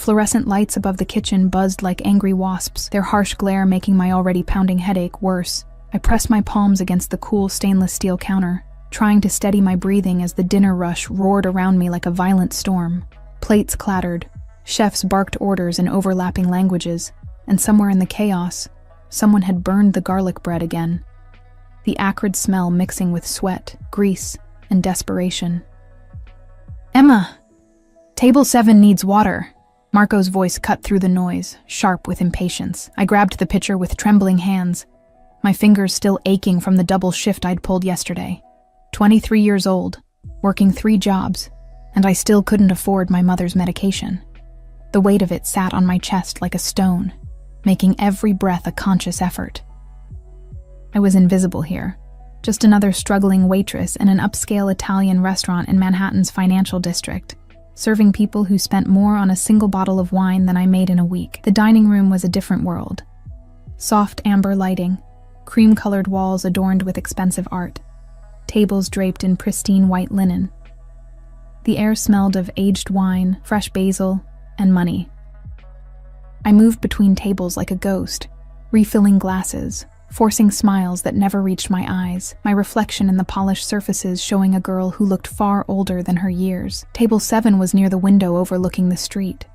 fluorescent lights above the kitchen buzzed like angry wasps, their harsh glare making my already pounding headache worse. I pressed my palms against the cool stainless steel counter, trying to steady my breathing as the dinner rush roared around me like a violent storm. Plates clattered, chefs barked orders in overlapping languages, and somewhere in the chaos, someone had burned the garlic bread again. The acrid smell mixing with sweat, grease, and desperation. "Emma! Table 7 needs water." Marco's voice cut through the noise, sharp with impatience. I grabbed the pitcher with trembling hands, my fingers still aching from the double shift I'd pulled yesterday. 23 years old, working 3 jobs, and I still couldn't afford my mother's medication. The weight of it sat on my chest like a stone, making every breath a conscious effort. I was invisible here, just another struggling waitress in an upscale Italian restaurant in Manhattan's financial district, serving people who spent more on a single bottle of wine than I made in a week. The dining room was a different world. Soft amber lighting, cream-colored walls adorned with expensive art, tables draped in pristine white linen. The air smelled of aged wine, fresh basil, and money. I moved between tables like a ghost, refilling glasses, forcing smiles that never reached my eyes, my reflection in the polished surfaces showing a girl who looked far older than her years. Table 7 was near the window overlooking the street.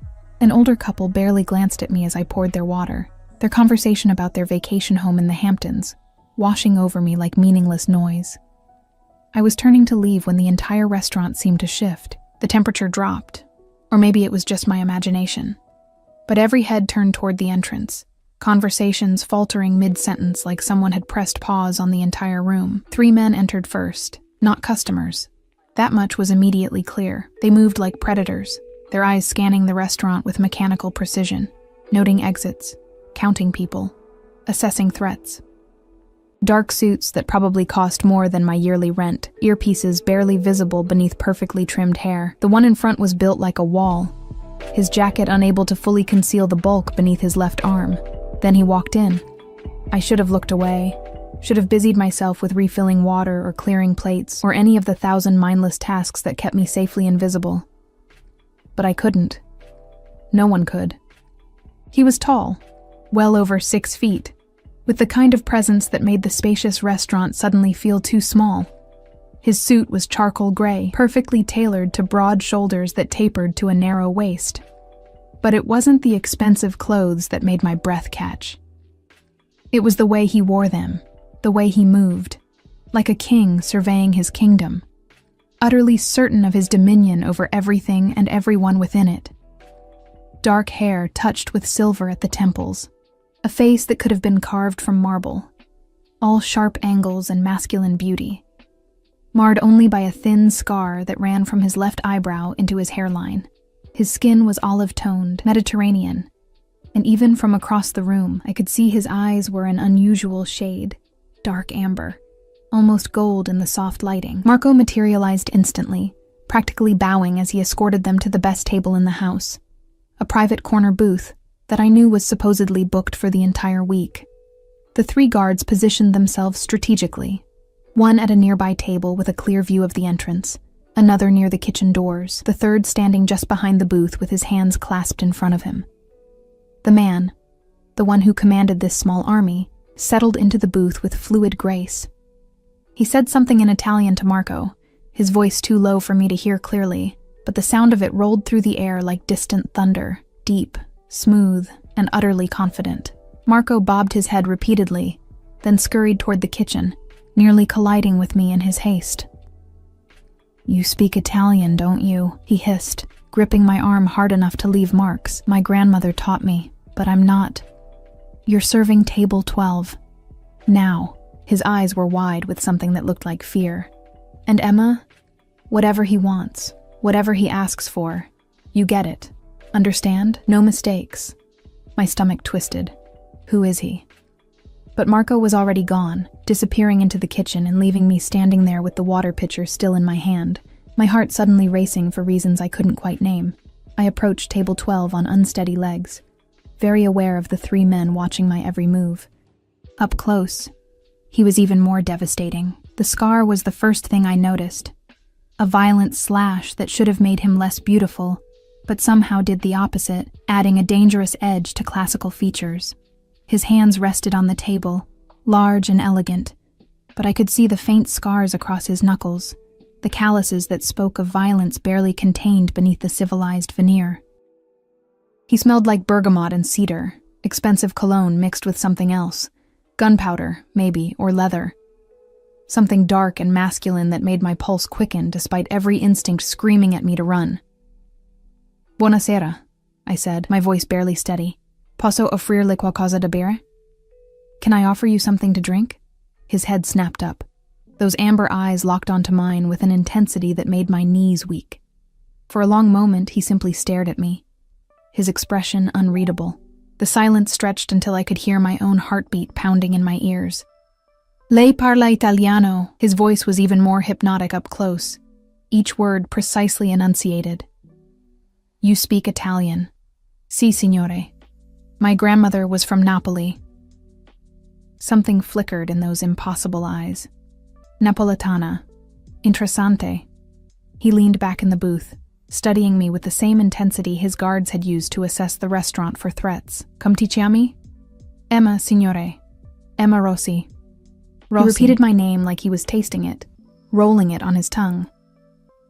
An older couple barely glanced at me as I poured their water, their conversation about their vacation home in the Hamptons, washing over me like meaningless noise. I was turning to leave when the entire restaurant seemed to shift. The temperature dropped, or maybe it was just my imagination. But every head turned toward the entrance, conversations faltering mid-sentence like someone had pressed pause on the entire room. 3 men entered first, not customers. That much was immediately clear. They moved like predators, their eyes scanning the restaurant with mechanical precision, noting exits, counting people, assessing threats. Dark suits that probably cost more than my yearly rent, earpieces barely visible beneath perfectly trimmed hair. The one in front was built like a wall, his jacket unable to fully conceal the bulk beneath his left arm. Then he walked in. I should have looked away, should have busied myself with refilling water or clearing plates, or any of the 1,000 mindless tasks that kept me safely invisible. But I couldn't. No one could. He was tall, well over 6 feet, with the kind of presence that made the spacious restaurant suddenly feel too small. His suit was charcoal gray, perfectly tailored to broad shoulders that tapered to a narrow waist. But it wasn't the expensive clothes that made my breath catch. It was the way he wore them, the way he moved, like a king surveying his kingdom, utterly certain of his dominion over everything and everyone within it. Dark hair touched with silver at the temples, a face that could have been carved from marble, all sharp angles and masculine beauty, marred only by a thin scar that ran from his left eyebrow into his hairline. His skin was olive-toned, Mediterranean, and even from across the room, I could see his eyes were an unusual shade, dark amber, almost gold in the soft lighting. Marco materialized instantly, practically bowing as he escorted them to the best table in the house, a private corner booth that I knew was supposedly booked for the entire week. The 3 guards positioned themselves strategically, one at a nearby table with a clear view of the entrance, another near the kitchen doors, the third standing just behind the booth with his hands clasped in front of him. The man, the one who commanded this small army, settled into the booth with fluid grace. He said something in Italian to Marco, his voice too low for me to hear clearly, but the sound of it rolled through the air like distant thunder, deep, smooth, and utterly confident. Marco bobbed his head repeatedly, then scurried toward the kitchen, nearly colliding with me in his haste. "You speak Italian, don't you?" he hissed, gripping my arm hard enough to leave marks. "My grandmother taught me, but I'm not. You're serving table 12. Now." His eyes were wide with something that looked like fear. "And Emma, whatever he wants, whatever he asks for, you get it. Understand? No mistakes." My stomach twisted. Who is he? But Marco was already gone, disappearing into the kitchen and leaving me standing there with the water pitcher still in my hand, my heart suddenly racing for reasons I couldn't quite name. I approached table 12 on unsteady legs, very aware of the 3 men watching my every move. Up close, he was even more devastating. The scar was the first thing I noticed. A violent slash that should have made him less beautiful, but somehow did the opposite, adding a dangerous edge to classical features. His hands rested on the table, large and elegant, but I could see the faint scars across his knuckles, the calluses that spoke of violence barely contained beneath the civilized veneer. He smelled like bergamot and cedar, expensive cologne mixed with something else, gunpowder, maybe, or leather. Something dark and masculine that made my pulse quicken despite every instinct screaming at me to run. "Buonasera," I said, my voice barely steady. "Posso offrirle qualcosa da bere?" "Can I offer you something to drink?" His head snapped up. Those amber eyes locked onto mine with an intensity that made my knees weak. For a long moment, he simply stared at me, his expression unreadable. The silence stretched until I could hear my own heartbeat pounding in my ears. "Lei parla italiano." His voice was even more hypnotic up close, each word precisely enunciated. "You speak Italian." "Sì, signore. My grandmother was from Napoli." Something flickered in those impossible eyes. "Napoletana. Interessante." He leaned back in the booth, studying me with the same intensity his guards had used to assess the restaurant for threats. "Come ti chiami?" "Emma, signore. Emma Rossi." He repeated my name like he was tasting it, rolling it on his tongue.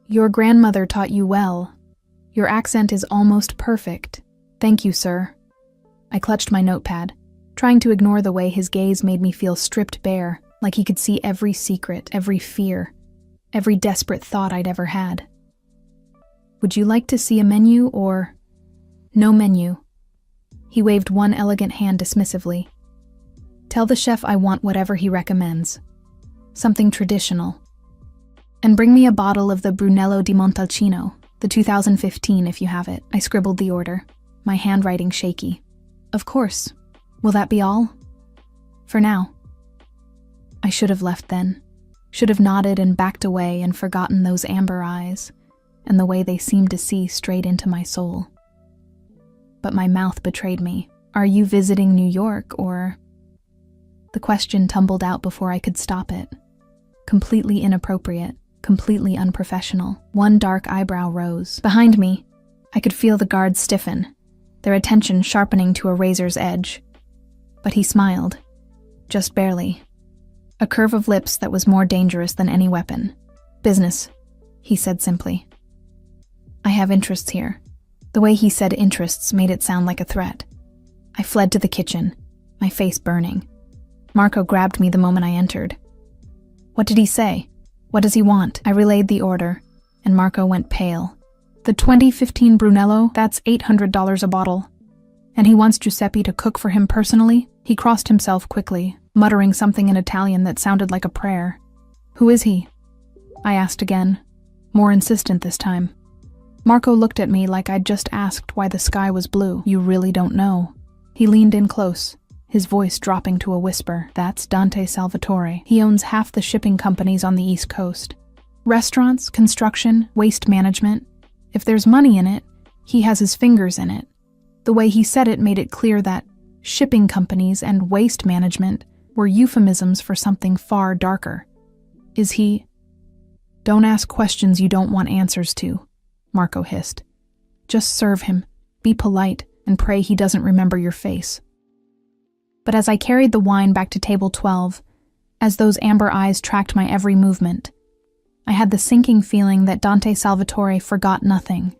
"Your grandmother taught you well. Your accent is almost perfect. Thank you, sir." I clutched my notepad, trying to ignore the way his gaze made me feel stripped bare, like he could see every secret, every fear, every desperate thought I'd ever had. "Would you like to see a menu or—" "No menu." He waved one elegant hand dismissively. "Tell the chef I want whatever he recommends. Something traditional. And bring me a bottle of the Brunello di Montalcino, the 2015 if you have it." I scribbled the order, my handwriting shaky. "Of course. Will that be all?" "For now." I should have left then. Should have nodded and backed away and forgotten those amber eyes, and the way they seemed to see straight into my soul. But my mouth betrayed me. "Are you visiting New York, or—" The question tumbled out before I could stop it. Completely inappropriate, completely unprofessional. One dark eyebrow rose. Behind me, I could feel the guards stiffen, their attention sharpening to a razor's edge. But he smiled. Just barely. A curve of lips that was more dangerous than any weapon. "Business," he said simply. "I have interests here." The way he said interests made it sound like a threat. I fled to the kitchen, my face burning. Marco grabbed me the moment I entered. "What did he say? What does he want?" I relayed the order, and Marco went pale. "The 2015 Brunello, that's $800 a bottle. And he wants Giuseppe to cook for him personally?" He crossed himself quickly, muttering something in Italian that sounded like a prayer. "Who is he?" I asked again, more insistent this time. Marco looked at me like I'd just asked why the sky was blue. "You really don't know." He leaned in close, his voice dropping to a whisper. "That's Dante Salvatore. He owns half the shipping companies on the East Coast. Restaurants, construction, waste management. If there's money in it, he has his fingers in it." The way he said it made it clear that shipping companies and waste management were euphemisms for something far darker. "Is he—" "Don't ask questions you don't want answers to," Marco hissed. "Just serve him, be polite, and pray he doesn't remember your face." But as I carried the wine back to table 12, as those amber eyes tracked my every movement, I had the sinking feeling that Dante Salvatore forgot nothing.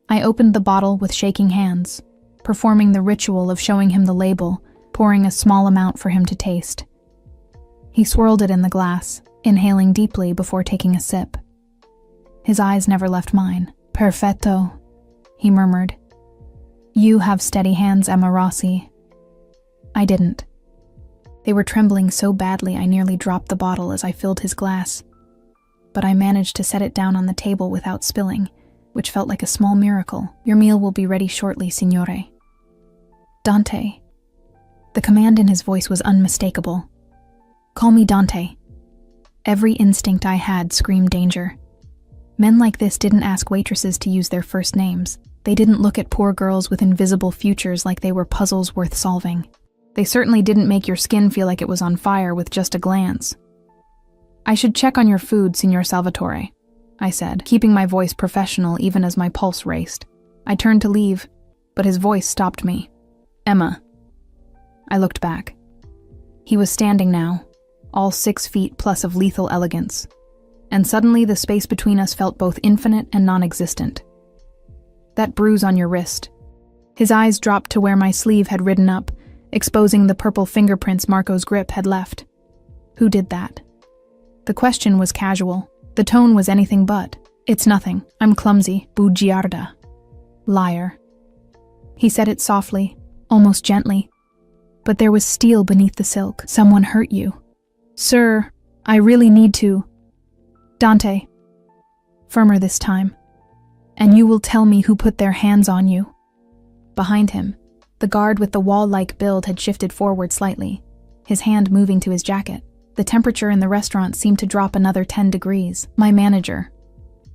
I opened the bottle with shaking hands, performing the ritual of showing him the label, pouring a small amount for him to taste. He swirled it in the glass, inhaling deeply before taking a sip. His eyes never left mine. "Perfetto," he murmured. "You have steady hands, Emma Rossi." I didn't. They were trembling so badly I nearly dropped the bottle as I filled his glass. But I managed to set it down on the table without spilling, which felt like a small miracle. "Your meal will be ready shortly, signore." "Dante." The command in his voice was unmistakable. "Call me Dante." Every instinct I had screamed danger. Men like this didn't ask waitresses to use their first names. They didn't look at poor girls with invisible futures like they were puzzles worth solving. They certainly didn't make your skin feel like it was on fire with just a glance. "I should check on your food, Signor Salvatore," I said, keeping my voice professional even as my pulse raced. I turned to leave, but his voice stopped me. "Emma." I looked back. He was standing now, all 6 feet plus of lethal elegance, and suddenly the space between us felt both infinite and non-existent. "That bruise on your wrist." His eyes dropped to where my sleeve had ridden up, exposing the purple fingerprints Marco's grip had left. "Who did that?" The question was casual. The tone was anything but. "It's nothing. I'm clumsy. Bugiarda." "Liar." He said it softly, almost gently. But there was steel beneath the silk. "Someone hurt you." "Sir, I really need to." "Dante." Firmer this time. "And you will tell me who put their hands on you." Behind him, the guard with the wall-like build had shifted forward slightly, his hand moving to his jacket. The temperature in the restaurant seemed to drop another 10 degrees. "My manager,"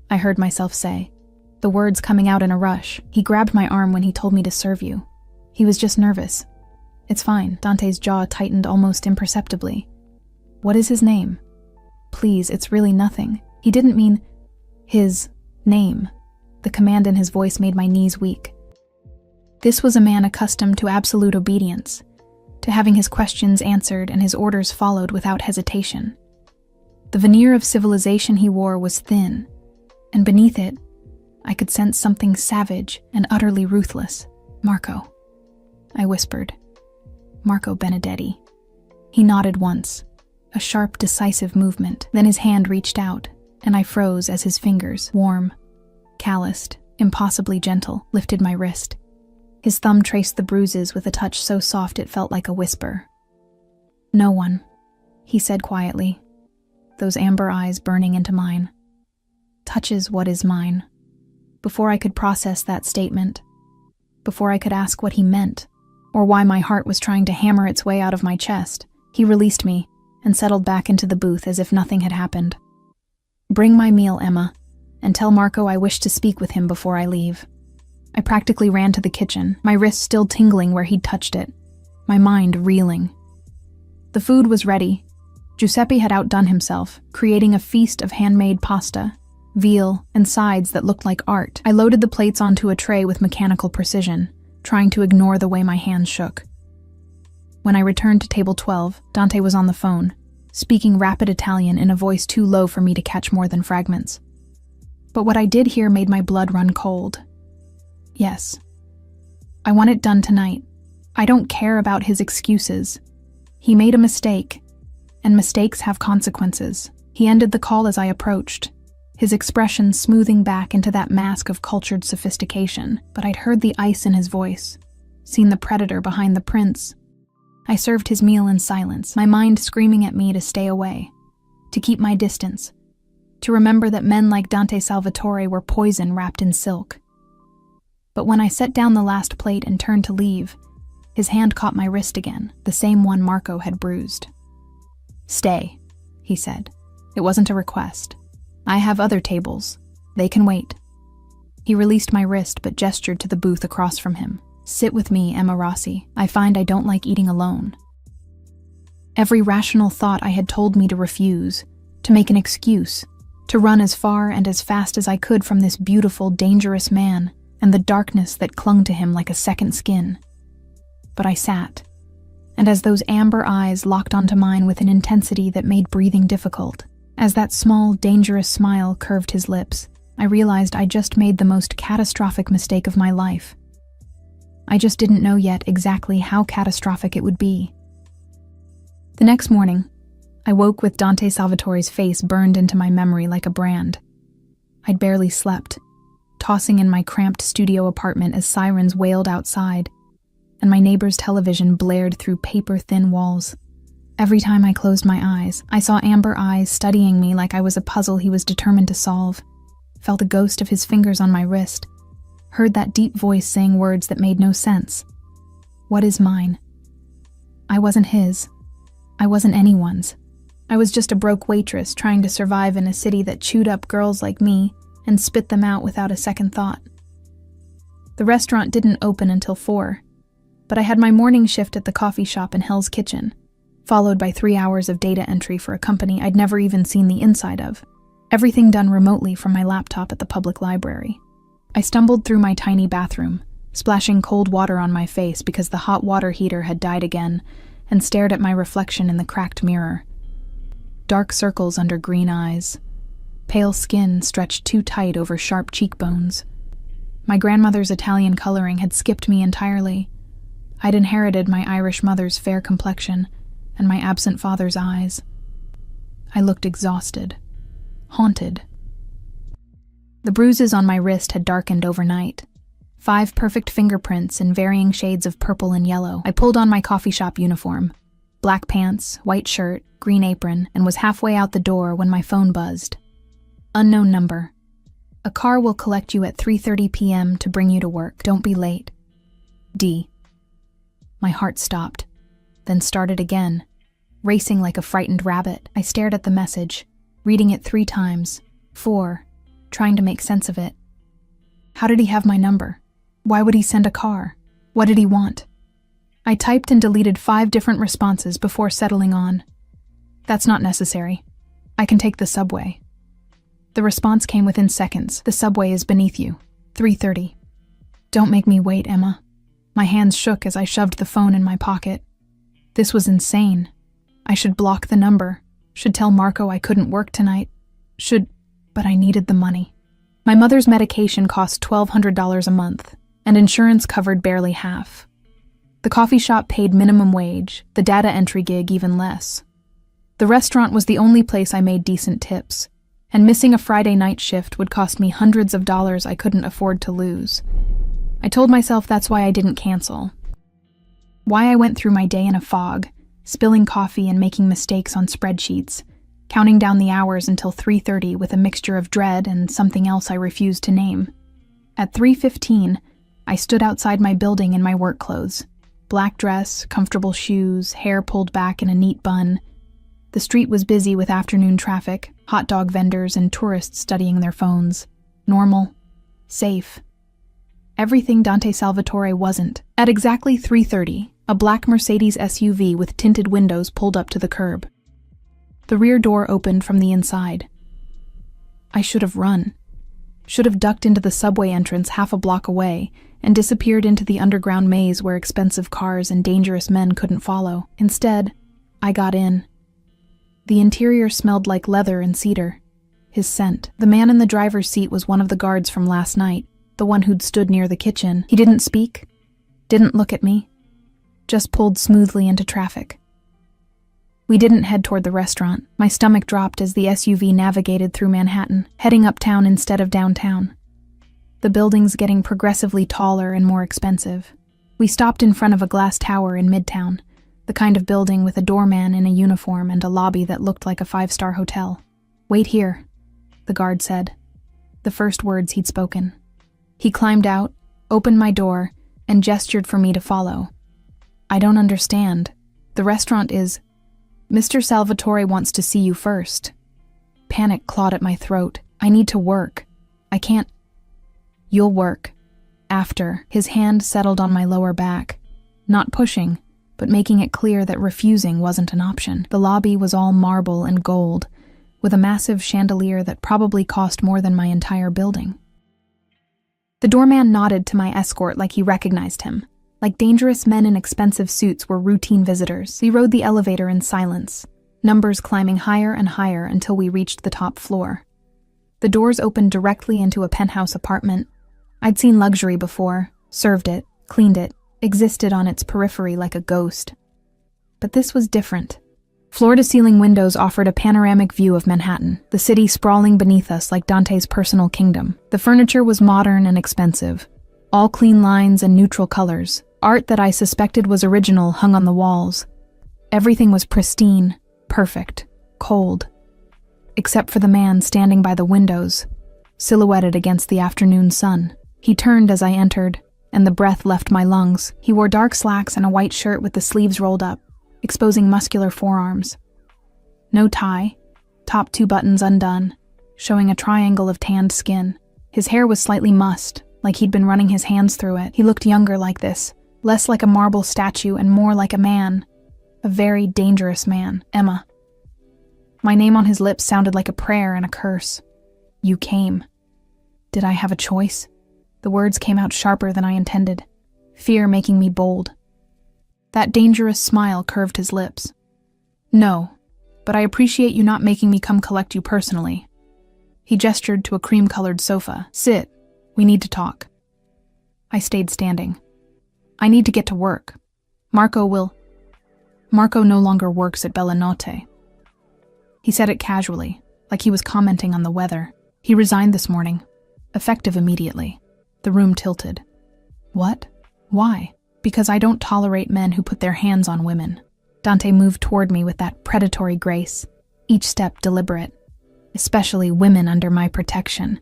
I heard myself say, the words coming out in a rush. "He grabbed my arm when he told me to serve you. He was just nervous." "It's fine." Dante's jaw tightened almost imperceptibly. "What is his name?" "Please, it's really nothing." He didn't mean his name. The command in his voice made my knees weak. This was a man accustomed to absolute obedience, to having his questions answered and his orders followed without hesitation. The veneer of civilization he wore was thin, and beneath it, I could sense something savage and utterly ruthless. "Marco," I whispered. "Marco Benedetti." He nodded once, a sharp, decisive movement. Then his hand reached out, and I froze as his fingers, warm, calloused, impossibly gentle, lifted my wrist. His thumb traced the bruises with a touch so soft it felt like a whisper. "No one," he said quietly, those amber eyes burning into mine, "touches what is mine." Before I could process that statement, before I could ask what he meant, or why my heart was trying to hammer its way out of my chest, he released me and settled back into the booth as if nothing had happened. "Bring my meal, Emma, and tell Marco I wish to speak with him before I leave." I practically ran to the kitchen, my wrist still tingling where he'd touched it, my mind reeling. The food was ready. Giuseppe had outdone himself, creating a feast of handmade pasta, veal, and sides that looked like art. I loaded the plates onto a tray with mechanical precision, trying to ignore the way my hands shook. When I returned to table 12, Dante was on the phone, speaking rapid Italian in a voice too low for me to catch more than fragments. But what I did hear made my blood run cold. "Yes. I want it done tonight. I don't care about his excuses. He made a mistake, and mistakes have consequences." He ended the call as I approached, his expression smoothing back into that mask of cultured sophistication, but I'd heard the ice in his voice, seen the predator behind the prince. I served his meal in silence, my mind screaming at me to stay away, to keep my distance, to remember that men like Dante Salvatore were poison wrapped in silk. But when I set down the last plate and turned to leave, his hand caught my wrist again, the same one Marco had bruised. "Stay," he said. "It wasn't a request. I have other tables. They can wait." He released my wrist but gestured to the booth across from him. "Sit with me, Emma Rossi. I find I don't like eating alone." Every rational thought I had told me to refuse, to make an excuse, to run as far and as fast as I could from this beautiful, dangerous man, and the darkness that clung to him like a second skin. But I sat, and as those amber eyes locked onto mine with an intensity that made breathing difficult, as that small, dangerous smile curved his lips, I realized I just made the most catastrophic mistake of my life. I just didn't know yet exactly how catastrophic it would be. The next morning, I woke with Dante Salvatore's face burned into my memory like a brand. I'd barely slept, tossing in my cramped studio apartment as sirens wailed outside, and my neighbor's television blared through paper-thin walls. Every time I closed my eyes, I saw amber eyes studying me like I was a puzzle he was determined to solve, felt a ghost of his fingers on my wrist, heard that deep voice saying words that made no sense. What is mine? I wasn't his. I wasn't anyone's. I was just a broke waitress trying to survive in a city that chewed up girls like me and spit them out without a second thought. The restaurant didn't open until 4, but I had my morning shift at the coffee shop in Hell's Kitchen, followed by 3 hours of data entry for a company I'd never even seen the inside of, everything done remotely from my laptop at the public library. I stumbled through my tiny bathroom, splashing cold water on my face because the hot water heater had died again, and stared at my reflection in the cracked mirror. Dark circles under green eyes. Pale skin stretched too tight over sharp cheekbones. My grandmother's Italian coloring had skipped me entirely. I'd inherited my Irish mother's fair complexion and my absent father's eyes. I looked exhausted, haunted. The bruises on my wrist had darkened overnight. 5 perfect fingerprints in varying shades of purple and yellow. I pulled on my coffee shop uniform. Black pants, white shirt, green apron, and was halfway out the door when my phone buzzed. Unknown number. A car will collect you at 3:30 p.m. to bring you to work. Don't be late. D. My heart stopped, then started again. Racing like a frightened rabbit, I stared at the message, reading it 3 times, 4, trying to make sense of it. How did he have my number? Why would he send a car? What did he want? I typed and deleted 5 different responses before settling on, "That's not necessary. I can take the subway." The response came within seconds. "The subway is beneath you. 3:30. Don't make me wait, Emma." My hands shook as I shoved the phone in my pocket. This was insane. I should block the number. Should tell Marco I couldn't work tonight. But I needed the money. My mother's medication cost $1,200 a month, and insurance covered barely half. The coffee shop paid minimum wage, the data entry gig even less. The restaurant was the only place I made decent tips, and missing a Friday night shift would cost me hundreds of dollars I couldn't afford to lose. I told myself that's why I didn't cancel. Why I went through my day in a fog, spilling coffee and making mistakes on spreadsheets, counting down the hours until 3:30 with a mixture of dread and something else I refused to name. At 3:15, I stood outside my building in my work clothes. Black dress, comfortable shoes, hair pulled back in a neat bun. The street was busy with afternoon traffic, hot dog vendors and tourists studying their phones. Normal. Safe. Everything Dante Salvatore wasn't. At exactly 3:30, a black Mercedes SUV with tinted windows pulled up to the curb. The rear door opened from the inside. I should have run. Should have ducked into the subway entrance half a block away and disappeared into the underground maze where expensive cars and dangerous men couldn't follow. Instead, I got in. The interior smelled like leather and cedar. His scent. The man in the driver's seat was one of the guards from last night, the one who'd stood near the kitchen. He didn't speak, didn't look at me, just pulled smoothly into traffic. We didn't head toward the restaurant. My stomach dropped as the SUV navigated through Manhattan, heading uptown instead of downtown. The buildings getting progressively taller and more expensive. We stopped in front of a glass tower in Midtown, the kind of building with a doorman in a uniform and a lobby that looked like a 5-star hotel. "Wait here," the guard said, the first words he'd spoken. He climbed out, opened my door, and gestured for me to follow. "I don't understand. The restaurant is... Mr. Salvatore wants to see you first." Panic clawed at my throat. "I need to work. I can't..." "You'll work. After." His hand settled on my lower back, not pushing, but making it clear that refusing wasn't an option. The lobby was all marble and gold, with a massive chandelier that probably cost more than my entire building. The doorman nodded to my escort like he recognized him. Like dangerous men in expensive suits were routine visitors. We rode the elevator in silence, numbers climbing higher and higher until we reached the top floor. The doors opened directly into a penthouse apartment. I'd seen luxury before, served it, cleaned it, existed on its periphery like a ghost. But this was different. Floor-to-ceiling windows offered a panoramic view of Manhattan, the city sprawling beneath us like Dante's personal kingdom. The furniture was modern and expensive, all clean lines and neutral colors. Art that I suspected was original hung on the walls. Everything was pristine, perfect, cold. Except for the man standing by the windows, silhouetted against the afternoon sun. He turned as I entered, and the breath left my lungs. He wore dark slacks and a white shirt with the sleeves rolled up, exposing muscular forearms. No tie, top 2 buttons undone, showing a triangle of tanned skin. His hair was slightly mussed, like he'd been running his hands through it. He looked younger like this, less like a marble statue and more like a man. A very dangerous man. Emma. My name on his lips sounded like a prayer and a curse. You came. Did I have a choice? The words came out sharper than I intended, fear making me bold. That dangerous smile curved his lips. No, but I appreciate you not making me come collect you personally. He gestured to a cream-colored sofa. Sit, we need to talk. I stayed standing. I need to get to work. Marco no longer works at Bellanotte. He said it casually, like he was commenting on the weather. He resigned this morning, effective immediately. The room tilted. What? Why? Because I don't tolerate men who put their hands on women. Dante moved toward me with that predatory grace, each step deliberate, especially women under my protection.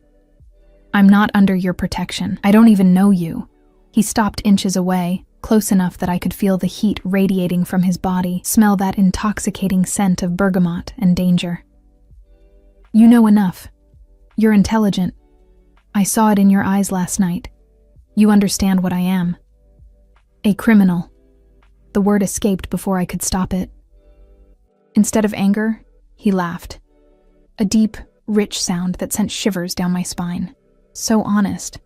I'm not under your protection. I don't even know you. He stopped inches away, close enough that I could feel the heat radiating from his body, smell that intoxicating scent of bergamot and danger. You know enough. You're intelligent. I saw it in your eyes last night. You understand what I am. A criminal. The word escaped before I could stop it. Instead of anger, he laughed. A deep, rich sound that sent shivers down my spine. So honest.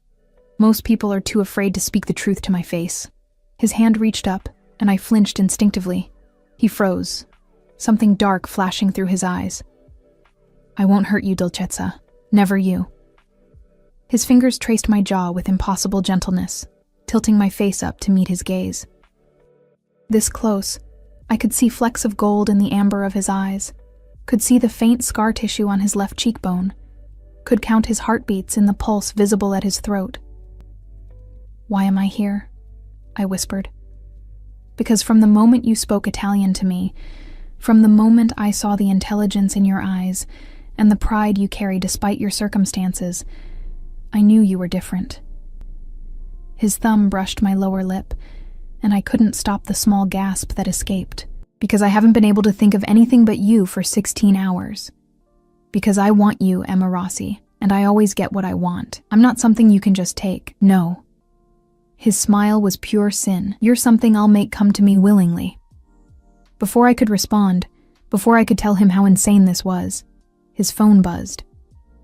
Most people are too afraid to speak the truth to my face. His hand reached up, and I flinched instinctively. He froze, something dark flashing through his eyes. I won't hurt you, Dolcezza. Never you. His fingers traced my jaw with impossible gentleness, tilting my face up to meet his gaze. This close, I could see flecks of gold in the amber of his eyes, could see the faint scar tissue on his left cheekbone, could count his heartbeats in the pulse visible at his throat. Why am I here? I whispered. Because from the moment you spoke Italian to me, from the moment I saw the intelligence in your eyes and the pride you carry despite your circumstances, I knew you were different. His thumb brushed my lower lip, and I couldn't stop the small gasp that escaped. Because I haven't been able to think of anything but you for 16 hours. Because I want you, Emma Rossi, and I always get what I want. I'm not something you can just take. No. His smile was pure sin. You're something I'll make come to me willingly. Before I could respond, before I could tell him how insane this was, his phone buzzed.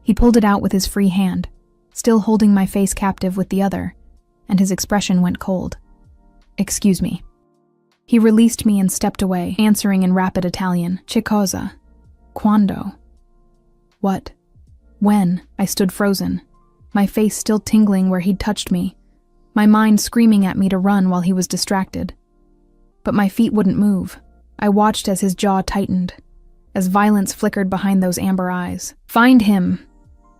He pulled it out with his free hand, still holding my face captive with the other, and his expression went cold. Excuse me. He released me and stepped away, answering in rapid Italian. Che cosa? Quando? What? When? I stood frozen, my face still tingling where he'd touched me, my mind screaming at me to run while he was distracted. But my feet wouldn't move. I watched as his jaw tightened, as violence flickered behind those amber eyes. Find him,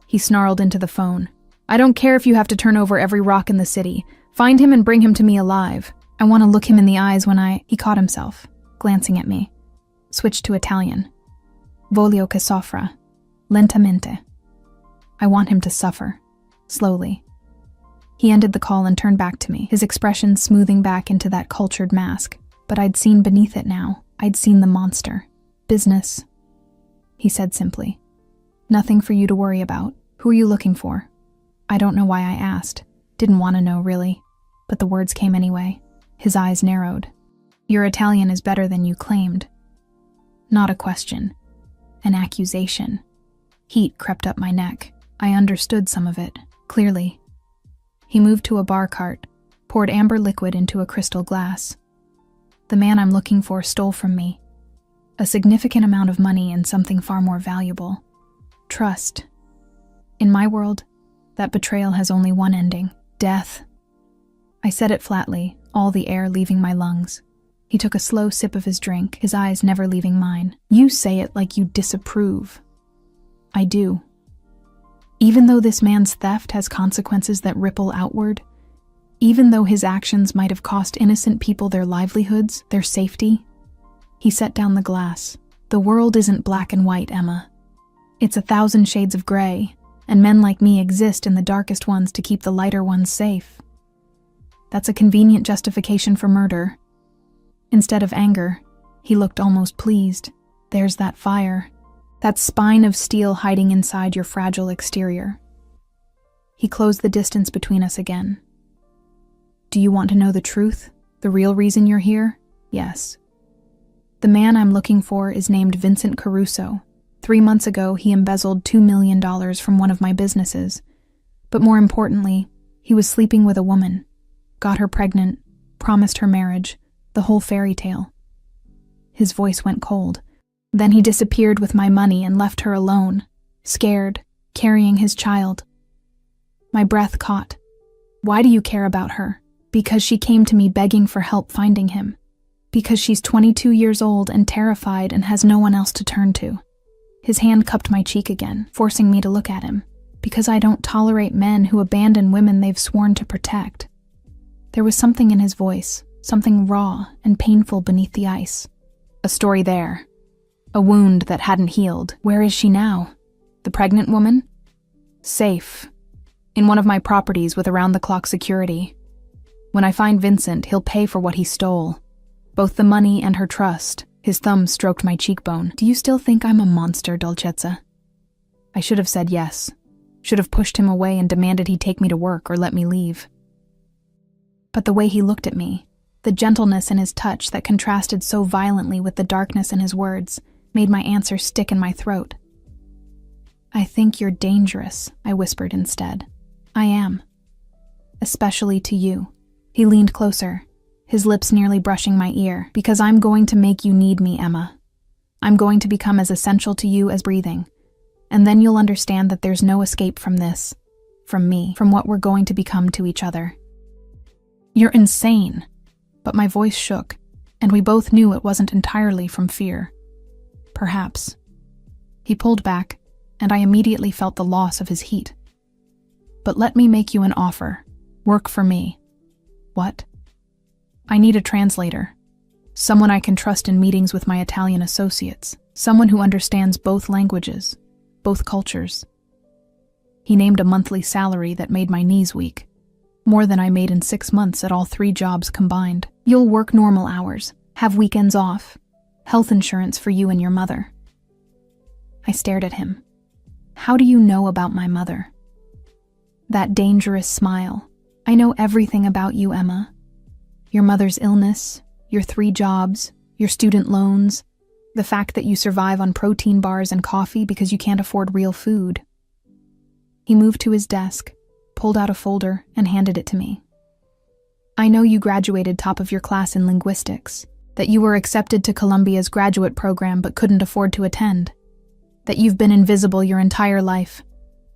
he snarled into the phone. I don't care if you have to turn over every rock in the city. Find him and bring him to me alive. I want to look him in the eyes when He caught himself, glancing at me. Switched to Italian. Voglio che soffra. Lentamente. I want him to suffer. Slowly. He ended the call and turned back to me, his expression smoothing back into that cultured mask. But I'd seen beneath it now. I'd seen the monster. Business. He said simply. Nothing for you to worry about. Who are you looking for? I don't know why I asked. Didn't want to know, really. But the words came anyway. His eyes narrowed. Your Italian is better than you claimed. Not a question. An accusation. Heat crept up my neck. I understood some of it, clearly. He moved to a bar cart, poured amber liquid into a crystal glass. The man I'm looking for stole from me. A significant amount of money and something far more valuable. Trust. In my world, that betrayal has only one ending. Death. I said it flatly, all the air leaving my lungs. He took a slow sip of his drink, his eyes never leaving mine. You say it like you disapprove. I do. Even though this man's theft has consequences that ripple outward, even though his actions might have cost innocent people their livelihoods, their safety, he set down the glass. The world isn't black and white, Emma. It's 1,000 shades of gray, and men like me exist in the darkest ones to keep the lighter ones safe. That's a convenient justification for murder. Instead of anger, he looked almost pleased. There's that fire, that spine of steel hiding inside your fragile exterior. He closed the distance between us again. Do you want to know the truth? The real reason you're here? Yes. The man I'm looking for is named Vincent Caruso. 3 months ago, he embezzled $2 million from one of my businesses. But more importantly, He was sleeping with a woman, got her pregnant, promised her marriage, the whole fairy tale. His voice went cold. Then he disappeared with my money and left her alone, scared, carrying his child. My breath caught. Why do you care about her? Because she came to me begging for help finding him. Because she's 22 years old and terrified and has no one else to turn to. His hand cupped my cheek again, forcing me to look at him. Because I don't tolerate men who abandon women they've sworn to protect. There was something in his voice, something raw and painful beneath the ice. A story there. A wound that hadn't healed. Where is she now? The pregnant woman? Safe. In one of my properties with around-the-clock security. When I find Vincent, he'll pay for what he stole. Both the money and her trust. His thumb stroked my cheekbone. Do you still think I'm a monster, Dolcezza? I should have said yes. Should have pushed him away and demanded he take me to work or let me leave. But the way he looked at me, the gentleness in his touch that contrasted so violently with the darkness in his words, made my answer stick in my throat. I think you're dangerous, I whispered instead. I am. Especially to you. He leaned closer, his lips nearly brushing my ear. Because I'm going to make you need me, Emma. I'm going to become as essential to you as breathing. And then you'll understand that there's no escape from this. From me. From what we're going to become to each other. You're insane. But my voice shook, and we both knew it wasn't entirely from fear. Perhaps. He pulled back, and I immediately felt the loss of his heat. But let me make you an offer. Work for me. What? I need a translator. Someone I can trust in meetings with my Italian associates. Someone who understands both languages, both cultures. He named a monthly salary that made my knees weak. More than I made in 6 months at all 3 jobs combined. You'll work normal hours, have weekends off, health insurance for you and your mother. I stared at him. How do you know about my mother? That dangerous smile. I know everything about you, Emma. Your mother's illness, your 3 jobs, your student loans, the fact that you survive on protein bars and coffee because you can't afford real food. He moved to his desk, pulled out a folder, and handed it to me. I know you graduated top of your class in linguistics, that you were accepted to Columbia's graduate program but couldn't afford to attend, that you've been invisible your entire life,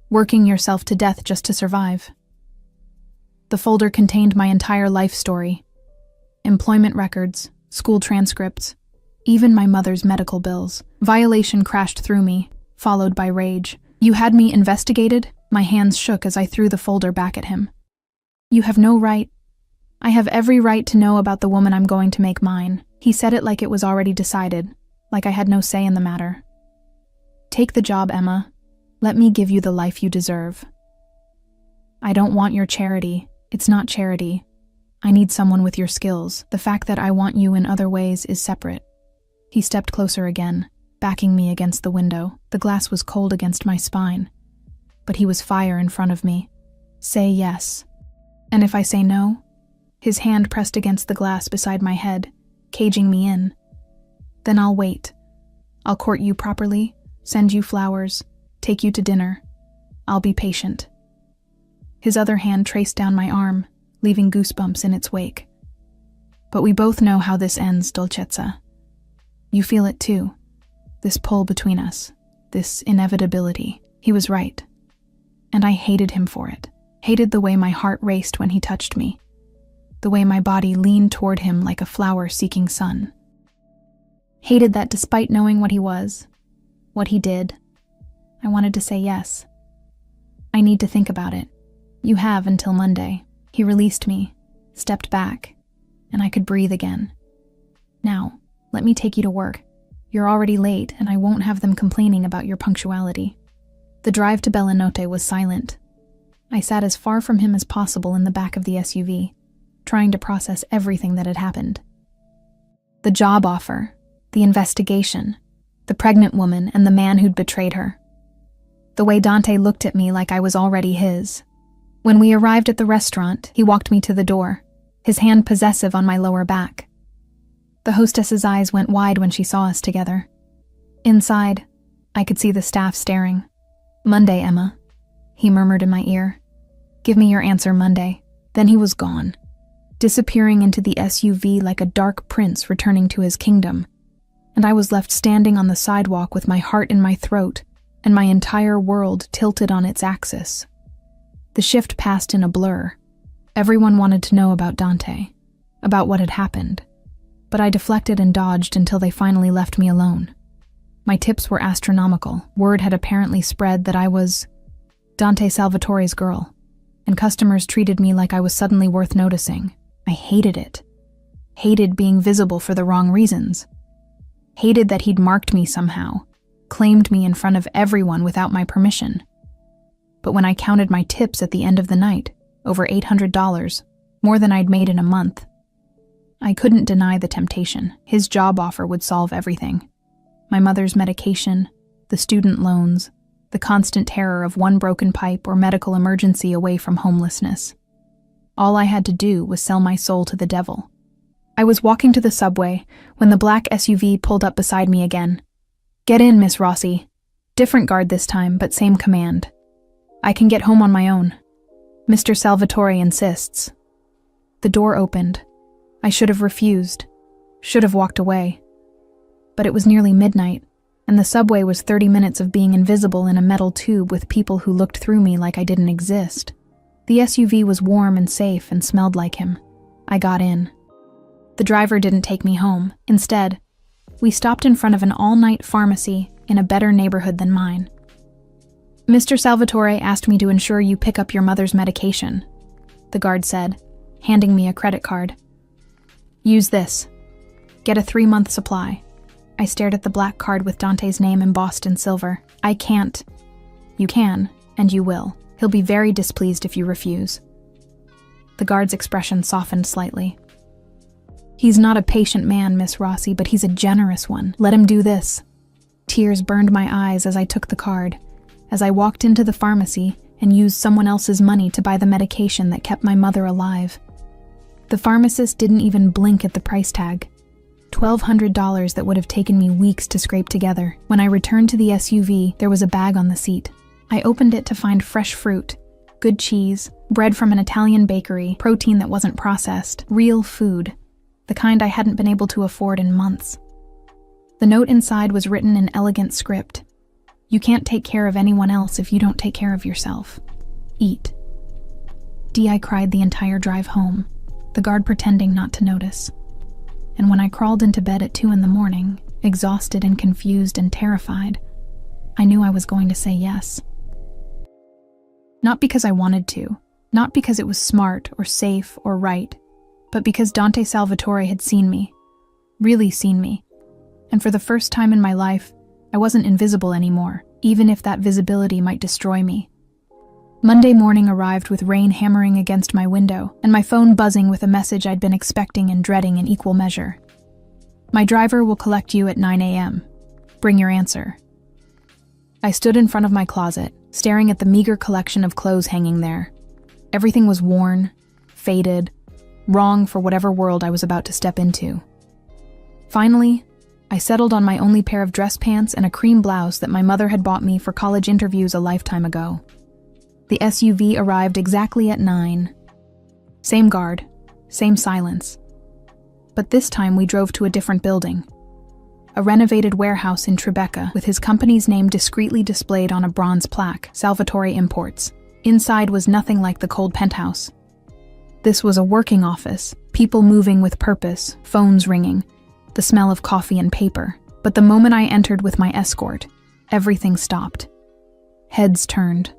working yourself to death just to survive. The folder contained my entire life story, employment records, school transcripts, even my mother's medical bills. Violation crashed through me, followed by rage. You had me investigated? My hands shook as I threw the folder back at him. You have no right. I have every right to know about the woman I'm going to make mine. He said it like it was already decided, like I had no say in the matter. Take the job, Emma. Let me give you the life you deserve. I don't want your charity. It's not charity. I need someone with your skills. The fact that I want you in other ways is separate. He stepped closer again, backing me against the window. The glass was cold against my spine. But he was fire in front of me. Say yes. And if I say no? His hand pressed against the glass beside my head, caging me in. Then I'll wait. I'll court you properly, send you flowers, take you to dinner. I'll be patient. His other hand traced down my arm, leaving goosebumps in its wake. But we both know how this ends, Dolcezza. You feel it too. This pull between us, this inevitability. He was right. And I hated him for it. Hated the way my heart raced when he touched me. The way my body leaned toward him like a flower seeking sun. Hated that despite knowing what he was, what he did, I wanted to say yes. I need to think about it. You have until Monday. He released me, stepped back, and I could breathe again. Now, let me take you to work. You're already late, and I won't have them complaining about your punctuality. The drive to Bellinote was silent. I sat as far from him as possible in the back of the SUV, trying to process everything that had happened. The job offer, the investigation, the pregnant woman, and the man who'd betrayed her. The way Dante looked at me like I was already his. When we arrived at the restaurant, he walked me to the door, his hand possessive on my lower back. The hostess's eyes went wide when she saw us together. Inside, I could see the staff staring. Monday, Emma, he murmured in my ear. Give me your answer Monday. Then he was gone, disappearing into the SUV like a dark prince returning to his kingdom, and I was left standing on the sidewalk with my heart in my throat and my entire world tilted on its axis. The shift passed in a blur. Everyone wanted to know about Dante, about what had happened, but I deflected and dodged until they finally left me alone. My tips were astronomical. Word had apparently spread that I was Dante Salvatore's girl, and customers treated me like I was suddenly worth noticing. I hated it. Hated being visible for the wrong reasons. Hated that he'd marked me somehow, claimed me in front of everyone without my permission. But when I counted my tips at the end of the night, over $800, more than I'd made in a month, I couldn't deny the temptation. His job offer would solve everything. My mother's medication, the student loans, the constant terror of one broken pipe or medical emergency away from homelessness. All I had to do was sell my soul to the devil. I was walking to the subway when the black SUV pulled up beside me again. "Get in, Miss Rossi." Different guard this time, but same command. "I can get home on my own. Mr. Salvatore insists." The door opened. I should have refused, should have walked away. But it was nearly midnight, and the subway was 30 minutes of being invisible in a metal tube with people who looked through me like I didn't exist. The SUV was warm and safe and smelled like him. I got in. The driver didn't take me home. Instead, we stopped in front of an all-night pharmacy in a better neighborhood than mine. "Mr. Salvatore asked me to ensure you pick up your mother's medication," the guard said, handing me a credit card. "Use this. Get a 3-month supply." I stared at the black card with Dante's name embossed in silver. "I can't." "You can, and you will. He'll be very displeased if you refuse." The guard's expression softened slightly. "He's not a patient man, Miss Rossi, but he's a generous one. Let him do this." Tears burned my eyes as I took the card, as I walked into the pharmacy and used someone else's money to buy the medication that kept my mother alive. The pharmacist didn't even blink at the price tag. $1,200 that would have taken me weeks to scrape together. When I returned to the SUV, there was a bag on the seat. I opened it to find fresh fruit, good cheese, bread from an Italian bakery, protein that wasn't processed, real food, the kind I hadn't been able to afford in months. The note inside was written in elegant script. "You can't take care of anyone else if you don't take care of yourself. Eat." I cried the entire drive home, the guard pretending not to notice. And when I crawled into bed at 2 a.m, exhausted and confused and terrified, I knew I was going to say yes. Not because I wanted to, not because it was smart or safe or right, but because Dante Salvatore had seen me, really seen me. And for the first time in my life, I wasn't invisible anymore, even if that visibility might destroy me. Monday morning arrived with rain hammering against my window and my phone buzzing with a message I'd been expecting and dreading in equal measure. "My driver will collect you at 9 a.m. Bring your answer." I stood in front of my closet, staring at the meager collection of clothes hanging there. Everything was worn, faded, wrong for whatever world I was about to step into. Finally, I settled on my only pair of dress pants and a cream blouse that my mother had bought me for college interviews a lifetime ago. The SUV arrived exactly at 9. Same guard, same silence. But this time we drove to a different building. A renovated warehouse in Tribeca with his company's name discreetly displayed on a bronze plaque, Salvatore Imports. Inside was nothing like the cold penthouse. This was a working office, people moving with purpose, phones ringing, the smell of coffee and paper. But the moment I entered with my escort, everything stopped. Heads turned.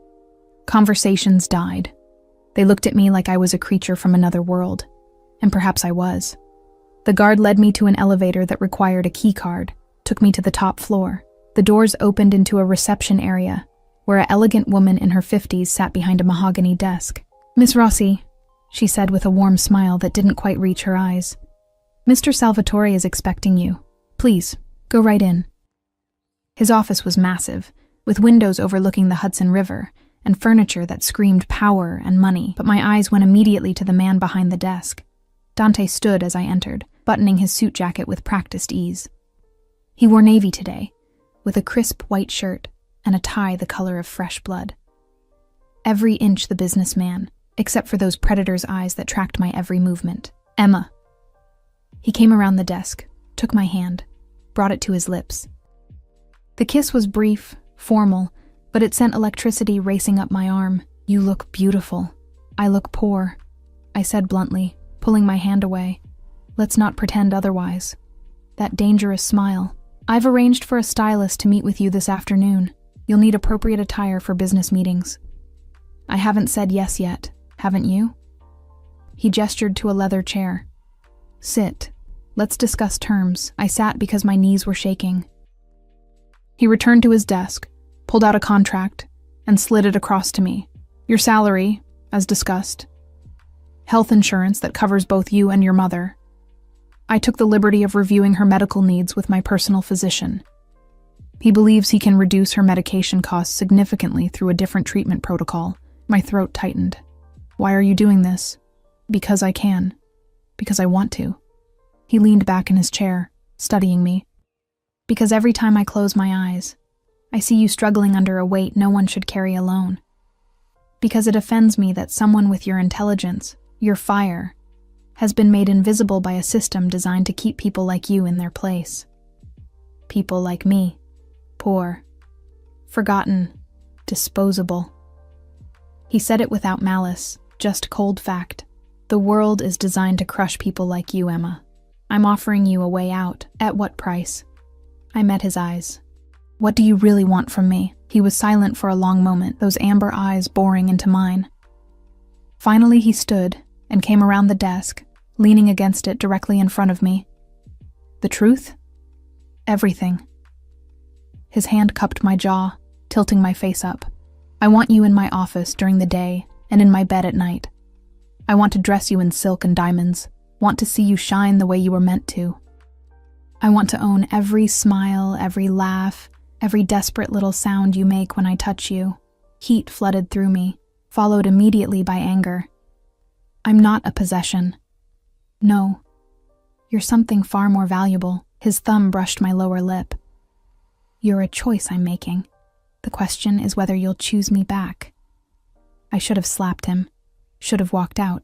Conversations died. They looked at me like I was a creature from another world, and perhaps I was. The guard led me to an elevator that required a key card, took me to the top floor. The doors opened into a reception area, where an elegant woman in her 50s sat behind a mahogany desk. "Miss Rossi," she said with a warm smile that didn't quite reach her eyes. "Mr. Salvatore is expecting you. Please, go right in." His office was massive, with windows overlooking the Hudson River, and furniture that screamed power and money, but my eyes went immediately to the man behind the desk. Dante stood as I entered, buttoning his suit jacket with practiced ease. He wore navy today, with a crisp white shirt and a tie the color of fresh blood. Every inch the businessman, except for those predator's eyes that tracked my every movement. Emma. He came around the desk, took my hand, brought it to his lips. The kiss was brief, formal, but it sent electricity racing up my arm. You look beautiful. I look poor, I said bluntly, pulling my hand away. Let's not pretend otherwise. That dangerous smile. I've arranged for a stylist to meet with you this afternoon. You'll need appropriate attire for business meetings. I haven't said yes yet, haven't you? He gestured to a leather chair. Sit. Let's discuss terms. I sat because my knees were shaking. He returned to his desk, pulled out a contract, and slid it across to me. Your salary, as discussed. Health insurance that covers both you and your mother. I took the liberty of reviewing her medical needs with my personal physician. He believes he can reduce her medication costs significantly through a different treatment protocol. My throat tightened. Why are you doing this? Because I can. Because I want to. He leaned back in his chair, studying me. Because every time I close my eyes, I see you struggling under a weight no one should carry alone. Because it offends me that someone with your intelligence, your fire, has been made invisible by a system designed to keep people like you in their place. People like me. Poor. Forgotten. Disposable. He said it without malice, just cold fact. The world is designed to crush people like you, Emma. I'm offering you a way out. At what price? I met his eyes. What do you really want from me? He was silent for a long moment, those amber eyes boring into mine. Finally, he stood and came around the desk, leaning against it directly in front of me. The truth? Everything. His hand cupped my jaw, tilting my face up. I want you in my office during the day and in my bed at night. I want to dress you in silk and diamonds, want to see you shine the way you were meant to. I want to own every smile, every laugh, every desperate little sound you make when I touch you. Heat flooded through me, followed immediately by anger. I'm not a possession. No. You're something far more valuable. His thumb brushed my lower lip. You're a choice I'm making. The question is whether you'll choose me back. I should have slapped him, should have walked out,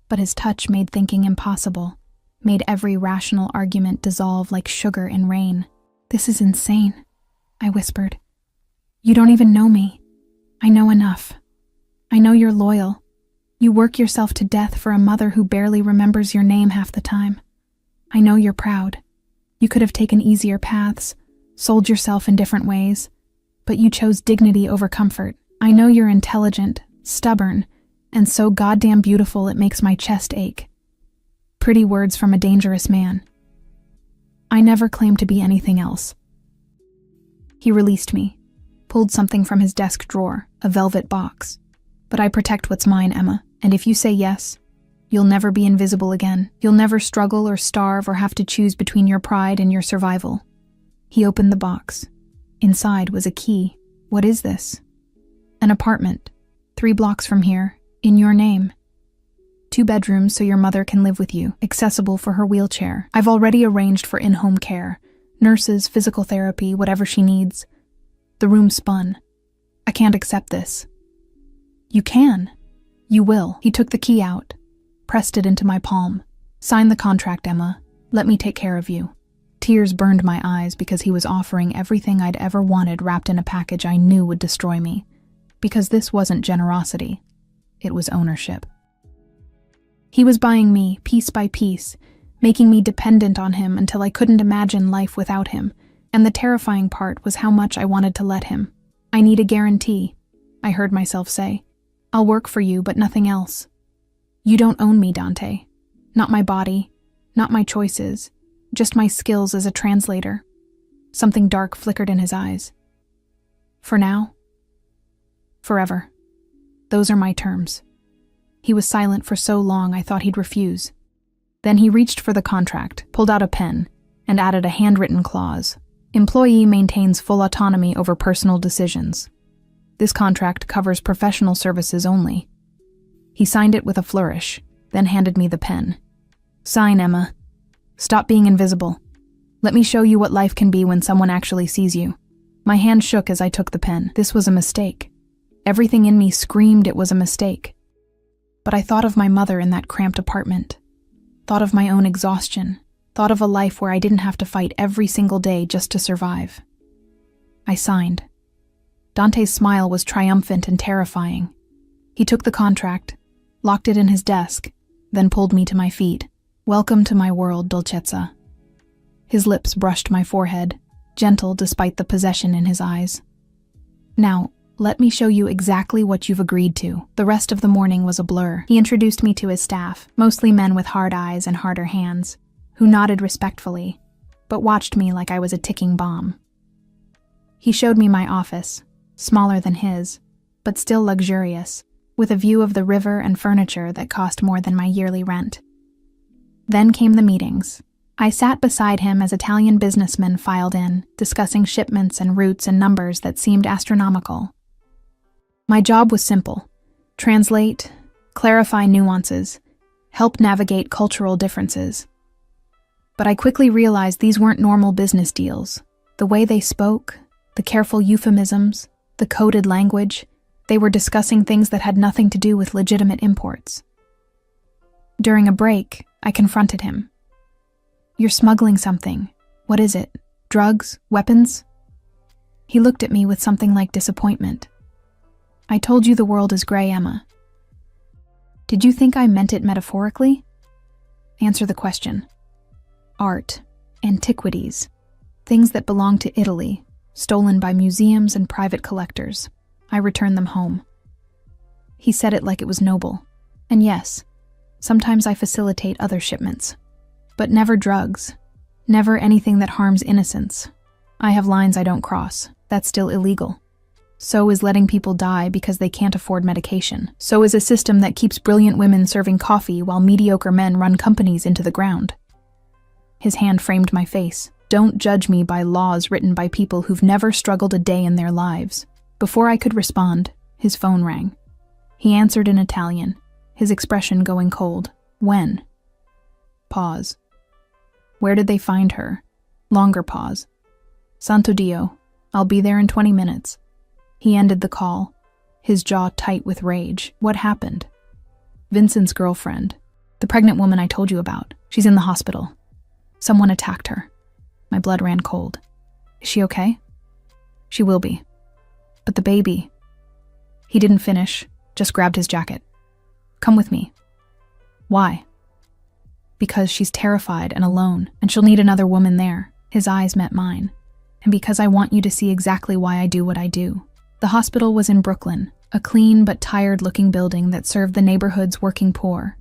but his touch made thinking impossible, made every rational argument dissolve like sugar in rain. This is insane, I whispered. You don't even know me. I know enough. I know you're loyal. You work yourself to death for a mother who barely remembers your name half the time. I know you're proud. You could have taken easier paths, sold yourself in different ways, but you chose dignity over comfort. I know you're intelligent, stubborn, and so goddamn beautiful it makes my chest ache. Pretty words from a dangerous man. I never claimed to be anything else. He released me, pulled something from his desk drawer, a velvet box. But I protect what's mine, Emma, and if you say yes, you'll never be invisible again. You'll never struggle or starve or have to choose between your pride and your survival. He opened the box. Inside was a key. What is this? An apartment, 3 blocks from here, in your name. 2 bedrooms so your mother can live with you, accessible for her wheelchair. I've already arranged for in-home care, nurses, physical therapy, whatever she needs. The room spun. I can't accept this. You can. You will. He took the key out, pressed it into my palm. Sign the contract, Emma. Let me take care of you. Tears burned my eyes because he was offering everything I'd ever wanted wrapped in a package I knew would destroy me. Because this wasn't generosity. It was ownership. He was buying me, piece by piece, making me dependent on him until I couldn't imagine life without him, and the terrifying part was how much I wanted to let him. I need a guarantee, I heard myself say. I'll work for you, but nothing else. You don't own me, Dante. Not my body, not my choices, just my skills as a translator. Something dark flickered in his eyes. For now? Forever. Those are my terms. He was silent for so long I thought he'd refuse. Then he reached for the contract, pulled out a pen, and added a handwritten clause. Employee maintains full autonomy over personal decisions. This contract covers professional services only. He signed it with a flourish, then handed me the pen. Sign, Emma. Stop being invisible. Let me show you what life can be when someone actually sees you. My hand shook as I took the pen. This was a mistake. Everything in me screamed it was a mistake. But I thought of my mother in that cramped apartment, thought of my own exhaustion, thought of a life where I didn't have to fight every single day just to survive. I signed. Dante's smile was triumphant and terrifying. He took the contract, locked it in his desk, then pulled me to my feet. "Welcome to my world, Dolcezza." His lips brushed my forehead, gentle despite the possession in his eyes. "Now, let me show you exactly what you've agreed to." The rest of the morning was a blur. He introduced me to his staff, mostly men with hard eyes and harder hands, who nodded respectfully, but watched me like I was a ticking bomb. He showed me my office, smaller than his, but still luxurious, with a view of the river and furniture that cost more than my yearly rent. Then came the meetings. I sat beside him as Italian businessmen filed in, discussing shipments and routes and numbers that seemed astronomical. My job was simple: translate, clarify nuances, help navigate cultural differences. But I quickly realized these weren't normal business deals. The way they spoke, the careful euphemisms, the coded language, they were discussing things that had nothing to do with legitimate imports. During a break, I confronted him. "You're smuggling something. What is it? Drugs? Weapons?" He looked at me with something like disappointment. "I told you the world is gray, Emma." "Did you think I meant it metaphorically?" "Answer the question." "Art, antiquities, things that belong to Italy, stolen by museums and private collectors. I return them home." He said it like it was noble. And yes, sometimes I facilitate other shipments. But never drugs. Never anything that harms innocence. I have lines I don't cross. That's still illegal. So is letting people die because they can't afford medication. So is a system that keeps brilliant women serving coffee while mediocre men run companies into the ground. His hand framed my face. "Don't judge me by laws written by people who've never struggled a day in their lives." Before I could respond, his phone rang. He answered in Italian, his expression going cold. "When?" Pause. "Where did they find her?" Longer pause. "Santo Dio, I'll be there in 20 minutes. He ended the call, his jaw tight with rage. "What happened?" "Vincent's girlfriend. The pregnant woman I told you about. She's in the hospital. Someone attacked her." My blood ran cold. "Is she okay?" "She will be. But the baby..." He didn't finish, just grabbed his jacket. "Come with me." "Why?" "Because she's terrified and alone, and she'll need another woman there." His eyes met mine. "And because I want you to see exactly why I do what I do." The hospital was in Brooklyn, a clean but tired-looking building that served the neighborhood's working poor.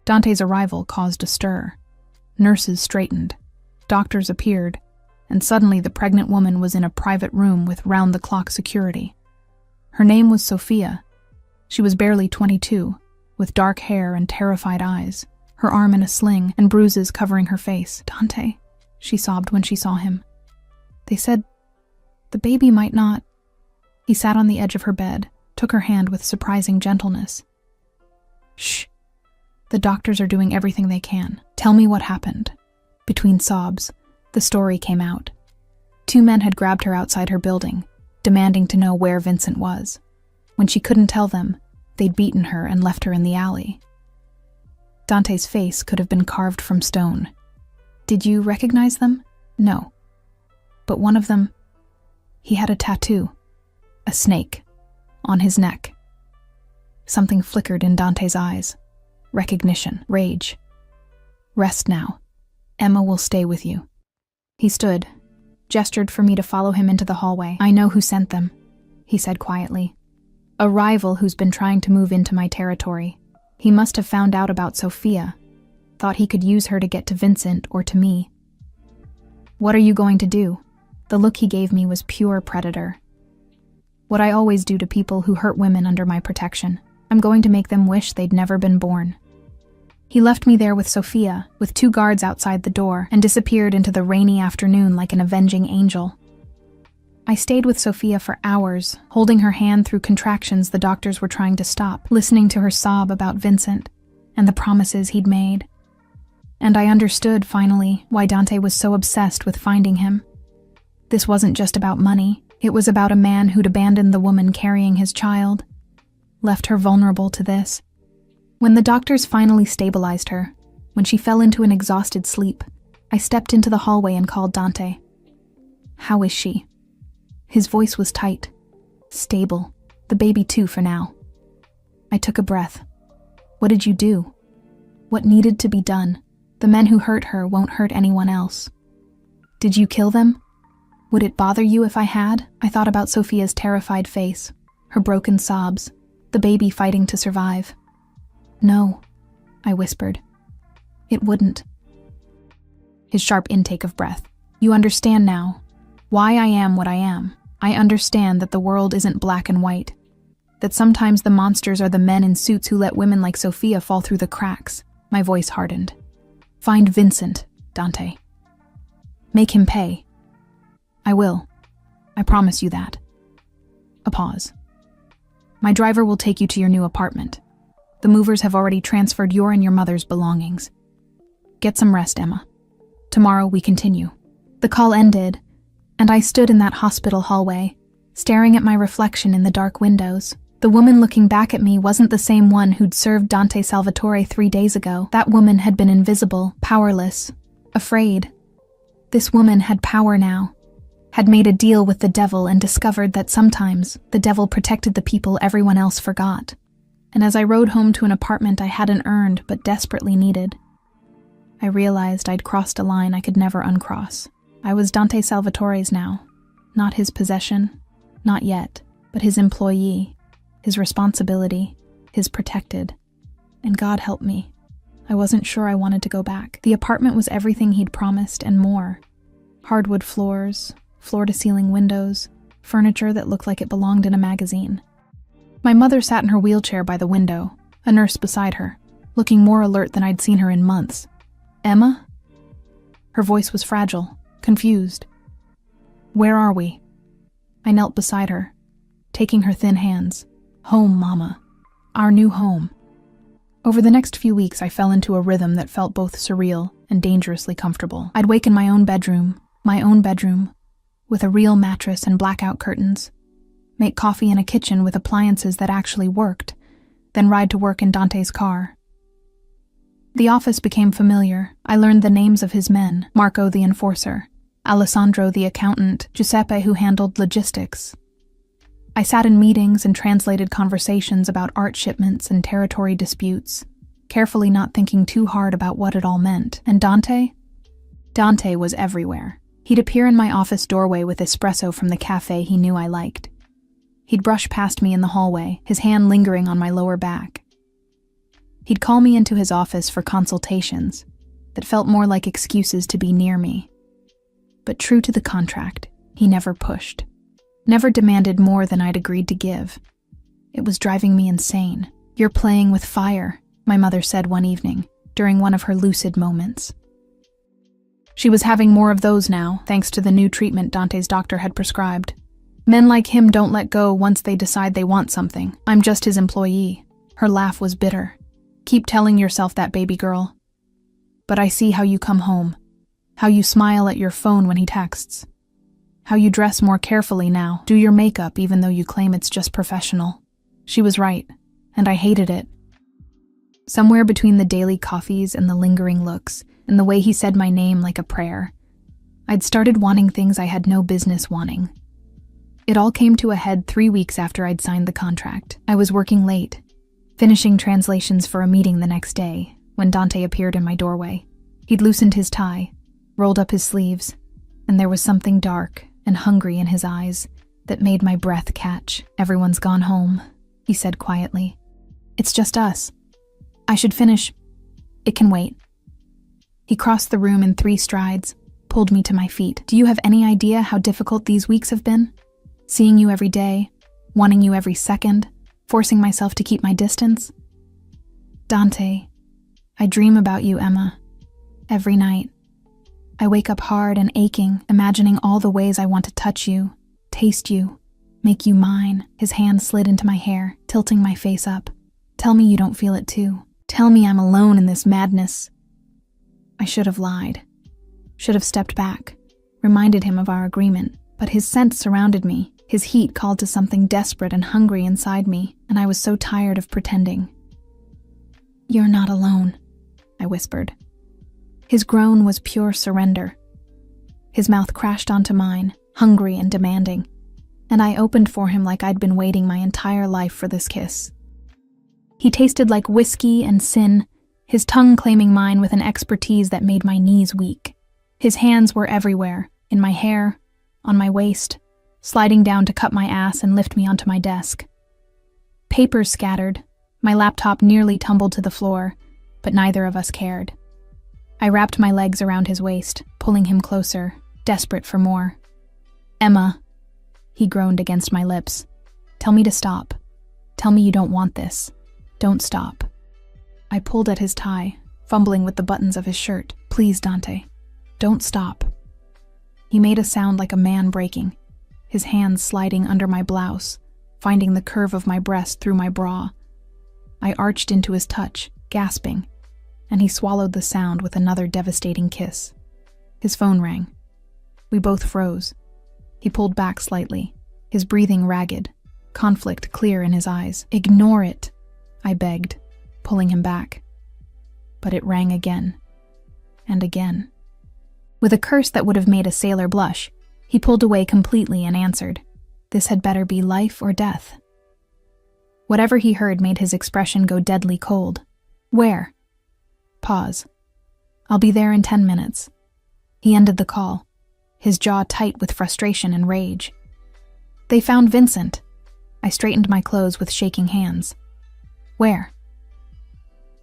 Dante's arrival caused a stir. Nurses straightened. Doctors appeared. And suddenly the pregnant woman was in a private room with round-the-clock security. Her name was Sophia. She was barely 22, with dark hair and terrified eyes, her arm in a sling and bruises covering her face. "Dante," she sobbed when she saw him. "They said the baby might not..." He sat on the edge of her bed, took her hand with surprising gentleness. "Shh. The doctors are doing everything they can. Tell me what happened." Between sobs, the story came out. 2 men had grabbed her outside her building, demanding to know where Vincent was. When she couldn't tell them, they'd beaten her and left her in the alley. Dante's face could have been carved from stone. "Did you recognize them?" "No. But one of them, he had a tattoo. A snake. On his neck." Something flickered in Dante's eyes. Recognition. Rage. "Rest now. Emma will stay with you." He stood, gestured for me to follow him into the hallway. "I know who sent them," he said quietly. "A rival who's been trying to move into my territory. He must have found out about Sophia, thought he could use her to get to Vincent or to me." "What are you going to do?" The look he gave me was pure predator. "What I always do to people who hurt women under my protection. I'm going to make them wish they'd never been born." He left me there with Sophia, with 2 guards outside the door, and disappeared into the rainy afternoon like an avenging angel. I stayed with Sophia for hours, holding her hand through contractions the doctors were trying to stop, listening to her sob about Vincent and the promises he'd made. And I understood, finally, why Dante was so obsessed with finding him. This wasn't just about money. It was about a man who'd abandoned the woman carrying his child, left her vulnerable to this, When the doctors finally stabilized her, when she fell into an exhausted sleep, I stepped into the hallway and called Dante. "How is she?" His voice was tight, stable, the baby too for now. I took a breath. "What did you do?" "What needed to be done. The men who hurt her won't hurt anyone else." "Did you kill them?" "Would it bother you if I had?" I thought about Sophia's terrified face, her broken sobs, the baby fighting to survive. "No," I whispered. "It wouldn't." His sharp intake of breath. "You understand now why I am what I am. I understand that the world isn't black and white, that sometimes the monsters are the men in suits who let women like Sophia fall through the cracks." My voice hardened. "Find Vincent, Dante. Make him pay." "I will. I promise you that." A pause. "My driver will take you to your new apartment. The movers have already transferred your and your mother's belongings. Get some rest, Emma. Tomorrow we continue." The call ended, and I stood in that hospital hallway, staring at my reflection in the dark windows. The woman looking back at me wasn't the same one who'd served Dante Salvatore 3 days ago. That woman had been invisible, powerless, afraid. This woman had power now, had made a deal with the devil and discovered that sometimes the devil protected the people everyone else forgot. And as I rode home to an apartment I hadn't earned but desperately needed, I realized I'd crossed a line I could never uncross. I was Dante Salvatore's now, not his possession, not yet, but his employee, his responsibility, his protected. And God help me, I wasn't sure I wanted to go back. The apartment was everything he'd promised and more. Hardwood floors, floor-to-ceiling windows, furniture that looked like it belonged in a magazine. My mother sat in her wheelchair by the window, a nurse beside her, looking more alert than I'd seen her in months. "Emma?" Her voice was fragile, confused. "Where are we?" I knelt beside her, taking her thin hands. "Home, Mama. Our new home." Over the next few weeks, I fell into a rhythm that felt both surreal and dangerously comfortable. I'd wake in my own bedroom, with a real mattress and blackout curtains, make coffee in a kitchen with appliances that actually worked, then ride to work in Dante's car. The office became familiar. I learned the names of his men: Marco the enforcer, Alessandro the accountant, Giuseppe who handled logistics. I sat in meetings and translated conversations about art shipments and territory disputes, carefully not thinking too hard about what it all meant. And Dante? Dante was everywhere. He'd appear in my office doorway with espresso from the cafe he knew I liked. He'd brush past me in the hallway, his hand lingering on my lower back. He'd call me into his office for consultations that felt more like excuses to be near me. But true to the contract, he never pushed, never demanded more than I'd agreed to give. It was driving me insane. "You're playing with fire," my mother said one evening, during one of her lucid moments. She was having more of those now, thanks to the new treatment Dante's doctor had prescribed. "Men like him don't let go once they decide they want something. I'm just his employee." Her laugh was bitter. "Keep telling yourself that, baby girl. But I see how you come home, how you smile at your phone when he texts, how you dress more carefully now, do your makeup even though you claim it's just professional." She was right, and I hated it. Somewhere between the daily coffees and the lingering looks, and the way he said my name like a prayer, I'd started wanting things I had no business wanting. It all came to a head 3 weeks after I'd signed the contract. I was working late, finishing translations for a meeting the next day, when Dante appeared in my doorway. He'd loosened his tie, rolled up his sleeves, and there was something dark and hungry in his eyes that made my breath catch. "Everyone's gone home," he said quietly. "It's just us. I should finish. It can wait." He crossed the room in 3 strides, pulled me to my feet. "Do you have any idea how difficult these weeks have been? Seeing you every day, wanting you every second, forcing myself to keep my distance? Dante, I dream about you, Emma, every night. I wake up hard and aching, imagining all the ways I want to touch you, taste you, make you mine." His hand slid into my hair, tilting my face up. "Tell me you don't feel it too. Tell me I'm alone in this madness." I should have lied, should have stepped back, reminded him of our agreement, but his scent surrounded me. His heat called to something desperate and hungry inside me, and I was so tired of pretending. "You're not alone," I whispered. His groan was pure surrender. His mouth crashed onto mine, hungry and demanding, and I opened for him like I'd been waiting my entire life for this kiss. He tasted like whiskey and sin, his tongue claiming mine with an expertise that made my knees weak. His hands were everywhere, in my hair, on my waist, sliding down to cut my ass and lift me onto my desk. Papers scattered, my laptop nearly tumbled to the floor, but neither of us cared. I wrapped my legs around his waist, pulling him closer, desperate for more. "Emma," he groaned against my lips. "Tell me to stop. Tell me you don't want this. Don't stop." I pulled at his tie, fumbling with the buttons of his shirt. "Please, Dante, don't stop." He made a sound like a man breaking, his hands sliding under my blouse, finding the curve of my breast through my bra. I arched into his touch, gasping, and he swallowed the sound with another devastating kiss. His phone rang. We both froze. He pulled back slightly, his breathing ragged, conflict clear in his eyes. "Ignore it," I begged, pulling him back. But it rang again, and again. With a curse that would have made a sailor blush, he pulled away completely and answered, "This had better be life or death." Whatever he heard made his expression go deadly cold. "Where?" Pause. "I'll be there in 10 minutes. He ended the call, his jaw tight with frustration and rage. "They found Vincent." I straightened my clothes with shaking hands. "Where?"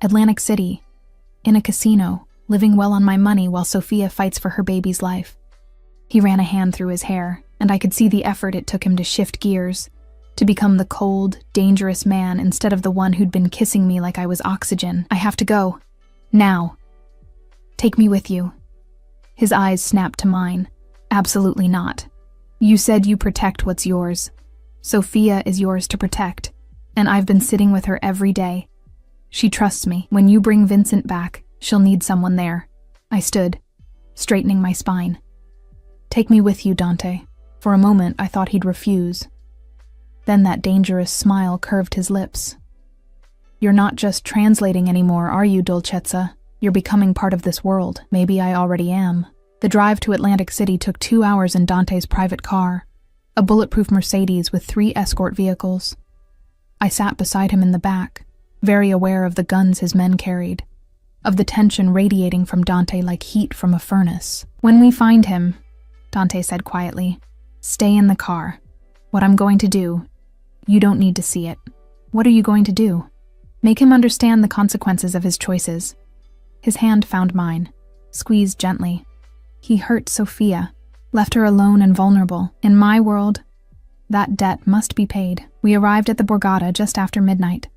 "Atlantic City, in a casino, living well on my money while Sophia fights for her baby's life." He ran a hand through his hair, and I could see the effort it took him to shift gears, to become the cold, dangerous man instead of the one who'd been kissing me like I was oxygen. "I have to go. Now. Take me with you." His eyes snapped to mine. "Absolutely not. You said you protect what's yours. Sophia is yours to protect, and I've been sitting with her every day. She trusts me. When you bring Vincent back, she'll need someone there." I stood, straightening my spine. "Take me with you, Dante." For a moment, I thought he'd refuse. Then that dangerous smile curved his lips. "You're not just translating anymore, are you, Dolcezza? You're becoming part of this world. Maybe I already am." The drive to Atlantic City took 2 hours in Dante's private car, a bulletproof Mercedes with 3 escort vehicles. I sat beside him in the back, very aware of the guns his men carried, of the tension radiating from Dante like heat from a furnace. "When we find him," Dante said quietly, "stay in the car. What I'm going to do, you don't need to see it." "What are you going to do?" "Make him understand the consequences of his choices." His hand found mine, squeezed gently. "He hurt Sophia, left her alone and vulnerable. In my world, that debt must be paid." We arrived at the Borgata just after midnight.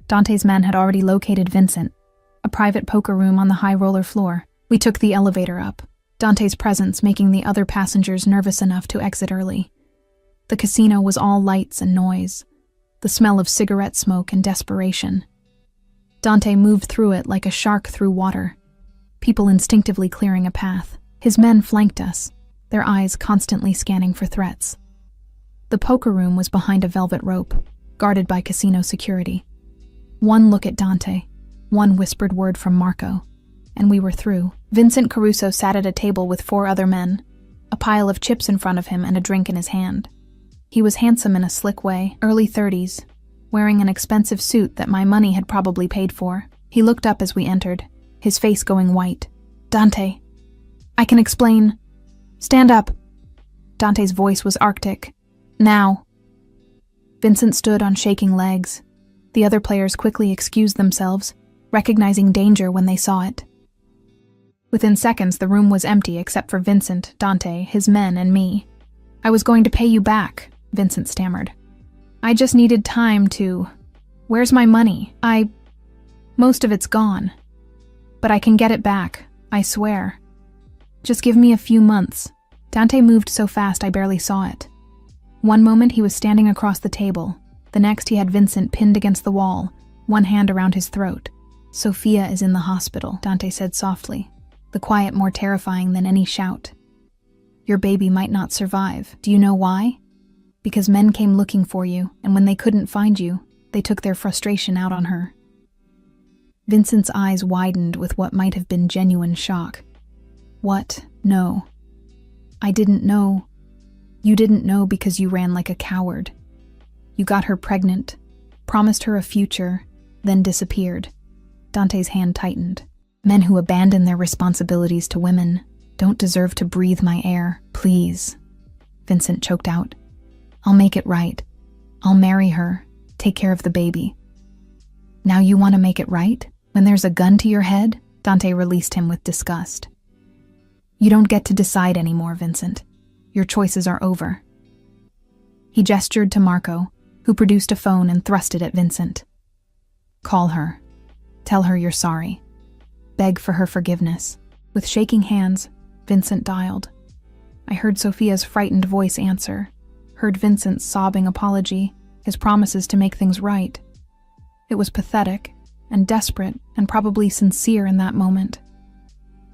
Dante's men had already located Vincent, a private poker room on the high roller floor. We took the elevator up, Dante's presence making the other passengers nervous enough to exit early. The casino was all lights and noise, the smell of cigarette smoke and desperation. Dante moved through it like a shark through water, people instinctively clearing a path. His men flanked us, their eyes constantly scanning for threats. The poker room was behind a velvet rope, guarded by casino security. One look at Dante, one whispered word from Marco, and we were through. Vincent Caruso sat at a table with 4 other men, a pile of chips in front of him and a drink in his hand. He was handsome in a slick way, early 30s, wearing an expensive suit that my money had probably paid for. He looked up as we entered, his face going white. "Dante, I can explain. Stand up." Dante's voice was arctic. "Now." Vincent stood on shaking legs. The other players quickly excused themselves, recognizing danger when they saw it. Within seconds, the room was empty except for Vincent, Dante, his men, and me. "I was going to pay you back," Vincent stammered. "I just needed time to... Where's my money? Most of it's gone. But I can get it back, I swear. Just give me a few months." Dante moved so fast I barely saw it. One moment he was standing across the table. The next he had Vincent pinned against the wall, one hand around his throat. "Sophia is in the hospital," Dante said softly, the quiet more terrifying than any shout. "Your baby might not survive. Do you know why? Because men came looking for you, and when they couldn't find you, they took their frustration out on her." Vincent's eyes widened with what might have been genuine shock. What? No. I didn't know. You didn't know because you ran like a coward. You got her pregnant, promised her a future, then disappeared. Dante's hand tightened. Men who abandon their responsibilities to women don't deserve to breathe my air. Please. Vincent choked out. I'll make it right. I'll marry her, take care of the baby. Now you want to make it right? When there's a gun to your head? Dante released him with disgust. You don't get to decide anymore, Vincent. Your choices are over. He gestured to Marco, who produced a phone and thrust it at Vincent. Call her. Tell her you're sorry. Beg for her forgiveness. With shaking hands, Vincent dialed. I heard Sophia's frightened voice answer, heard Vincent's sobbing apology, his promises to make things right. It was pathetic and desperate and probably sincere in that moment.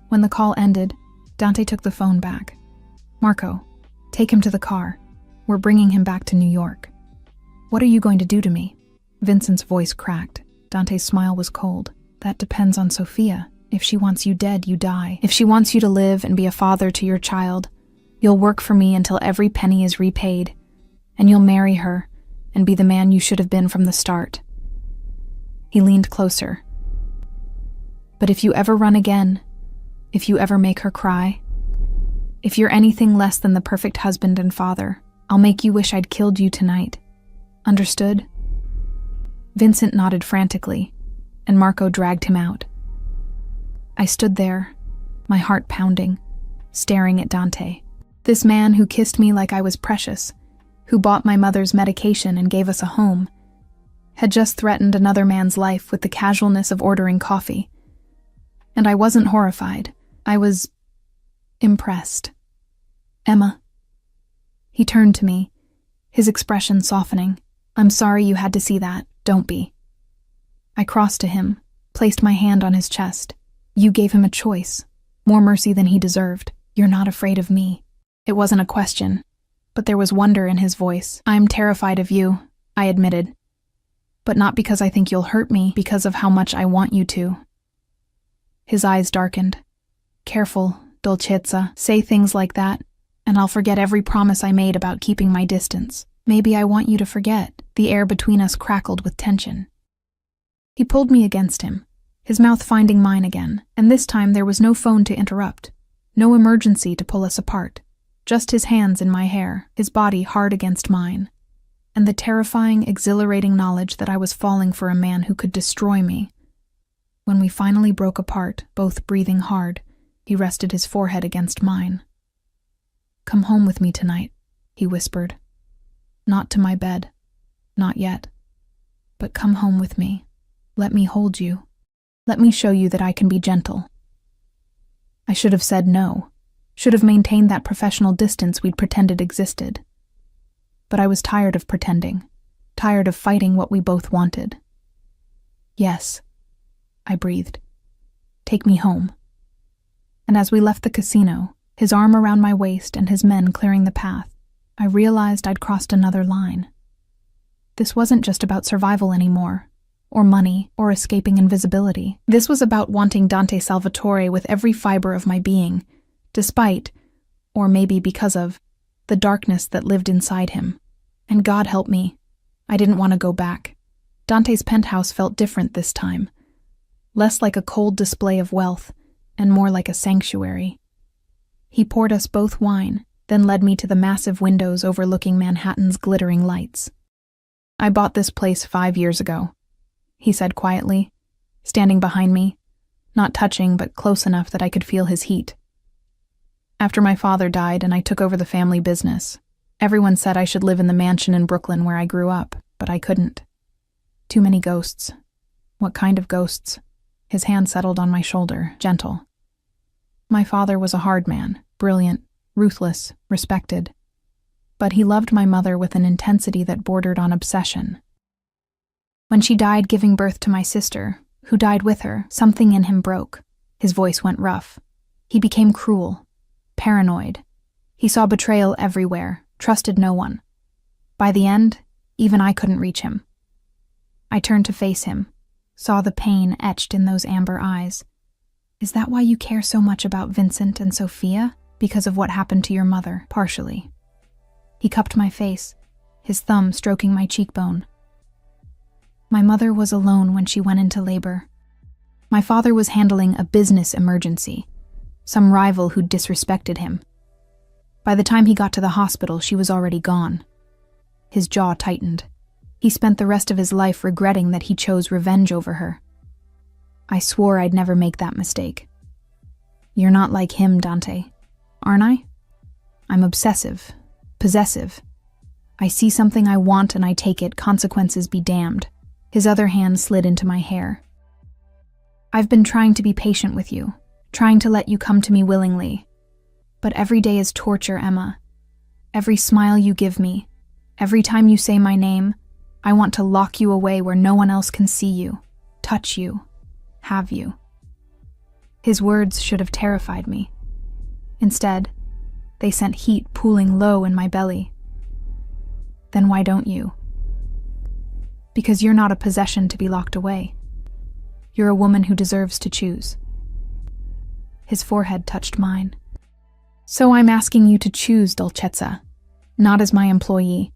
When the call ended, Dante took the phone back. Marco, take him to the car. We're bringing him back to New York. What are you going to do to me? Vincent's voice cracked. Dante's smile was cold. That depends on Sophia. If she wants you dead, you die. If she wants you to live and be a father to your child, you'll work for me until every penny is repaid, and you'll marry her and be the man you should have been from the start. He leaned closer. But if you ever run again, if you ever make her cry, if you're anything less than the perfect husband and father, I'll make you wish I'd killed you tonight. Understood? Vincent nodded frantically, and Marco dragged him out. I stood there, my heart pounding, staring at Dante. This man who kissed me like I was precious, who bought my mother's medication and gave us a home, had just threatened another man's life with the casualness of ordering coffee. And I wasn't horrified. I was impressed. Emma. He turned to me, his expression softening. I'm sorry you had to see that. Don't be. I crossed to him, placed my hand on his chest. You gave him a choice, more mercy than he deserved. You're not afraid of me. It wasn't a question, but there was wonder in his voice. I'm terrified of you, I admitted. But not because I think you'll hurt me, because of how much I want you to. His eyes darkened. Careful, Dolcezza, say things like that, and I'll forget every promise I made about keeping my distance. Maybe I want you to forget. The air between us crackled with tension. He pulled me against him, his mouth finding mine again, and this time there was no phone to interrupt, no emergency to pull us apart, just his hands in my hair, his body hard against mine, and the terrifying, exhilarating knowledge that I was falling for a man who could destroy me. When we finally broke apart, both breathing hard, he rested his forehead against mine. Come home with me tonight, he whispered. Not to my bed, not yet, but come home with me. Let me hold you. Let me show you that I can be gentle. I should have said no, should have maintained that professional distance we'd pretended existed. But I was tired of pretending, tired of fighting what we both wanted. Yes, I breathed. Take me home. And as we left the casino, his arm around my waist and his men clearing the path, I realized I'd crossed another line. This wasn't just about survival anymore, or money, or escaping invisibility. This was about wanting Dante Salvatore with every fiber of my being, despite, or maybe because of, the darkness that lived inside him. And God help me, I didn't want to go back. Dante's penthouse felt different this time, less like a cold display of wealth, and more like a sanctuary. He poured us both wine, then led me to the massive windows overlooking Manhattan's glittering lights. I bought this place 5 years ago, he said quietly, standing behind me, not touching but close enough that I could feel his heat. After my father died and I took over the family business, everyone said I should live in the mansion in Brooklyn where I grew up, but I couldn't. Too many ghosts. What kind of ghosts? His hand settled on my shoulder, gentle. My father was a hard man, brilliant, ruthless, respected. But he loved my mother with an intensity that bordered on obsession. When she died giving birth to my sister, who died with her, something in him broke. His voice went rough. He became cruel, paranoid. He saw betrayal everywhere, trusted no one. By the end, even I couldn't reach him. I turned to face him, saw the pain etched in those amber eyes. Is that why you care so much about Vincent and Sophia? Because of what happened to your mother, partially. He cupped my face, his thumb stroking my cheekbone. My mother was alone when she went into labor. My father was handling a business emergency, some rival who'd disrespected him. By the time he got to the hospital, she was already gone. His jaw tightened. He spent the rest of his life regretting that he chose revenge over her. I swore I'd never make that mistake. You're not like him, Dante, aren't I? I'm obsessive, possessive. I see something I want and I take it, consequences be damned. His other hand slid into my hair. I've been trying to be patient with you, trying to let you come to me willingly. But every day is torture, Emma. Every smile you give me, every time you say my name, I want to lock you away where no one else can see you, touch you, have you. His words should have terrified me. Instead, they sent heat pooling low in my belly. Then why don't you? Because you're not a possession to be locked away. You're a woman who deserves to choose. His forehead touched mine. So I'm asking you to choose, Dolcezza, not as my employee,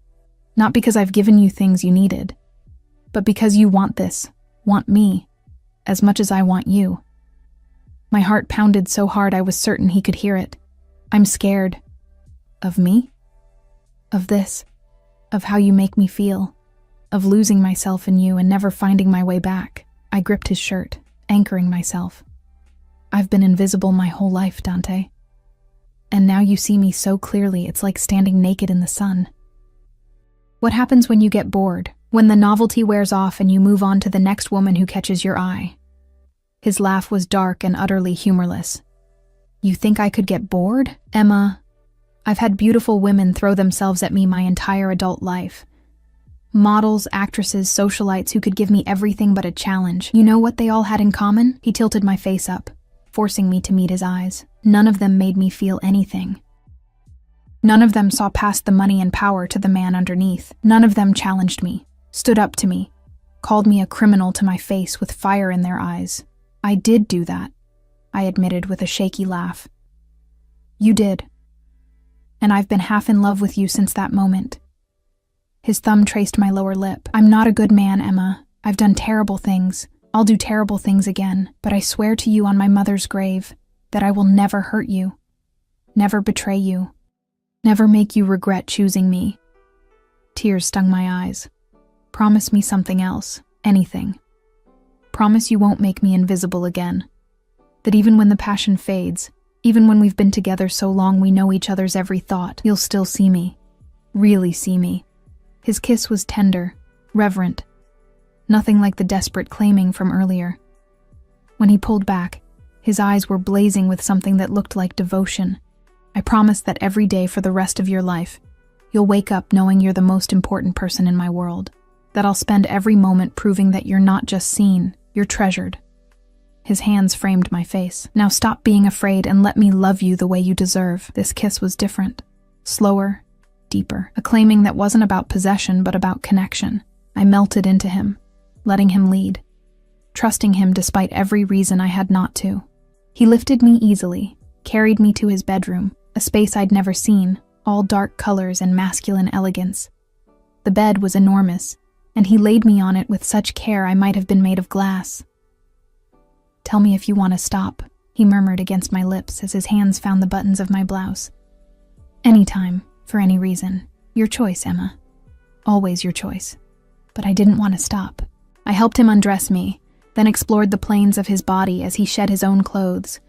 not because I've given you things you needed, but because you want this, want me, as much as I want you. My heart pounded so hard I was certain he could hear it. I'm scared. Of me? Of this? Of how you make me feel? Of losing myself in you and never finding my way back? I gripped his shirt, anchoring myself. I've been invisible my whole life, Dante. And now you see me so clearly, it's like standing naked in the sun. What happens when you get bored? When the novelty wears off and you move on to the next woman who catches your eye? His laugh was dark and utterly humorless. You think I could get bored? Emma, I've had beautiful women throw themselves at me my entire adult life. Models, actresses, socialites who could give me everything but a challenge. You know what they all had in common? He tilted my face up, forcing me to meet his eyes. None of them made me feel anything. None of them saw past the money and power to the man underneath. None of them challenged me, stood up to me, called me a criminal to my face with fire in their eyes. I did do that, I admitted with a shaky laugh. You did. And I've been half in love with you since that moment. His thumb traced my lower lip. I'm not a good man, Emma. I've done terrible things. I'll do terrible things again. But I swear to you on my mother's grave that I will never hurt you, never betray you, never make you regret choosing me. Tears stung my eyes. Promise me something else, anything. Promise you won't make me invisible again. That even when the passion fades, even when we've been together so long we know each other's every thought, you'll still see me. Really see me. His kiss was tender, reverent. Nothing like the desperate claiming from earlier. When he pulled back, his eyes were blazing with something that looked like devotion. I promise that every day for the rest of your life, you'll wake up knowing you're the most important person in my world. That I'll spend every moment proving that you're not just seen, you're treasured. His hands framed my face. Now stop being afraid and let me love you the way you deserve. This kiss was different. Slower, deeper. A claiming that wasn't about possession but about connection. I melted into him, letting him lead, trusting him despite every reason I had not to. He lifted me easily, carried me to his bedroom, a space I'd never seen, all dark colors and masculine elegance. The bed was enormous, and he laid me on it with such care I might have been made of glass. Tell me if you want to stop, he murmured against my lips as his hands found the buttons of my blouse. Anytime, for any reason. Your choice, Emma. Always your choice. But I didn't want to stop. I helped him undress me, then explored the planes of his body as he shed his own clothes,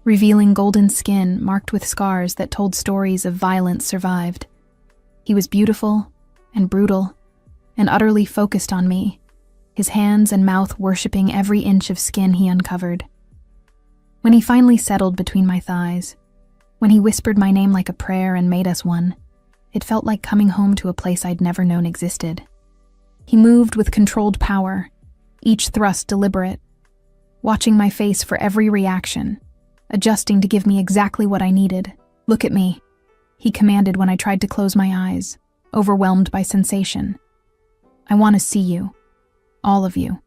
revealing golden skin marked with scars that told stories of violence survived. He was beautiful and brutal and utterly focused on me, his hands and mouth worshipping every inch of skin he uncovered. When he finally settled between my thighs, when he whispered my name like a prayer and made us one, it felt like coming home to a place I'd never known existed. He moved with controlled power, each thrust deliberate, watching my face for every reaction, adjusting to give me exactly what I needed. Look at me, he commanded when I tried to close my eyes, overwhelmed by sensation. I want to see you, all of you.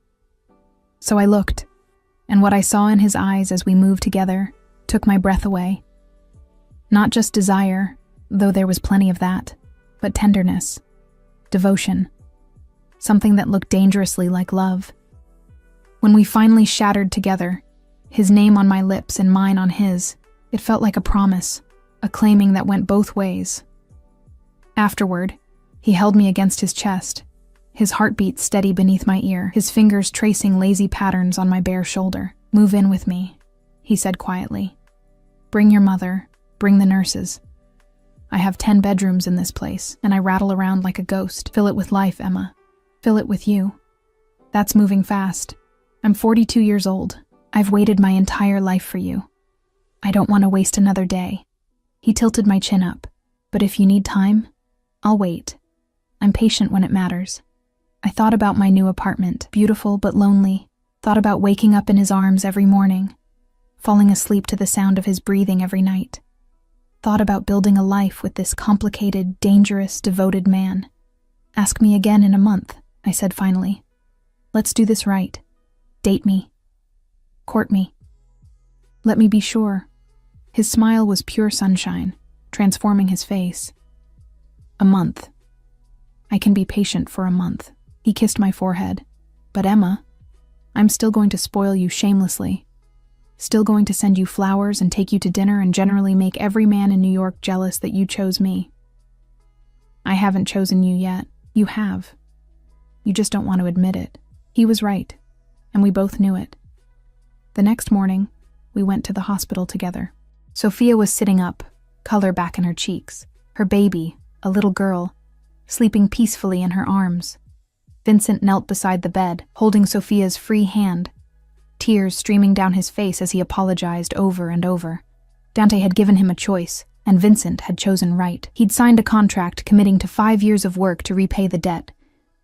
So I looked, and what I saw in his eyes as we moved together took my breath away. Not just desire, though there was plenty of that, but tenderness, devotion, something that looked dangerously like love. When we finally shattered together, his name on my lips and mine on his, it felt like a promise, a claiming that went both ways. Afterward, he held me against his chest, his heartbeat steady beneath my ear, his fingers tracing lazy patterns on my bare shoulder. "Move in with me," he said quietly. "Bring your mother, bring the nurses. I have 10 bedrooms in this place, and I rattle around like a ghost. Fill it with life, Emma. Fill it with you. That's moving fast. I'm 42 years old. I've waited my entire life for you. I don't want to waste another day." He tilted my chin up. "But if you need time, I'll wait. I'm patient when it matters." I thought about my new apartment, beautiful but lonely. Thought about waking up in his arms every morning, falling asleep to the sound of his breathing every night. Thought about building a life with this complicated, dangerous, devoted man. "Ask me again in a month," I said finally. "Let's do this right. Date me. Court me. Let me be sure." His smile was pure sunshine, transforming his face. "A month. I can be patient for a month." He kissed my forehead. "But Emma, I'm still going to spoil you shamelessly. Still going to send you flowers and take you to dinner and generally make every man in New York jealous that you chose me." "I haven't chosen you yet. You have. You just don't want to admit it." He was right, and we both knew it. The next morning, we went to the hospital together. Sophia was sitting up, color back in her cheeks, her baby, a little girl, sleeping peacefully in her arms. Vincent knelt beside the bed, holding Sophia's free hand, tears streaming down his face as he apologized over and over. Dante had given him a choice, and Vincent had chosen right. He'd signed a contract committing to 5 years of work to repay the debt,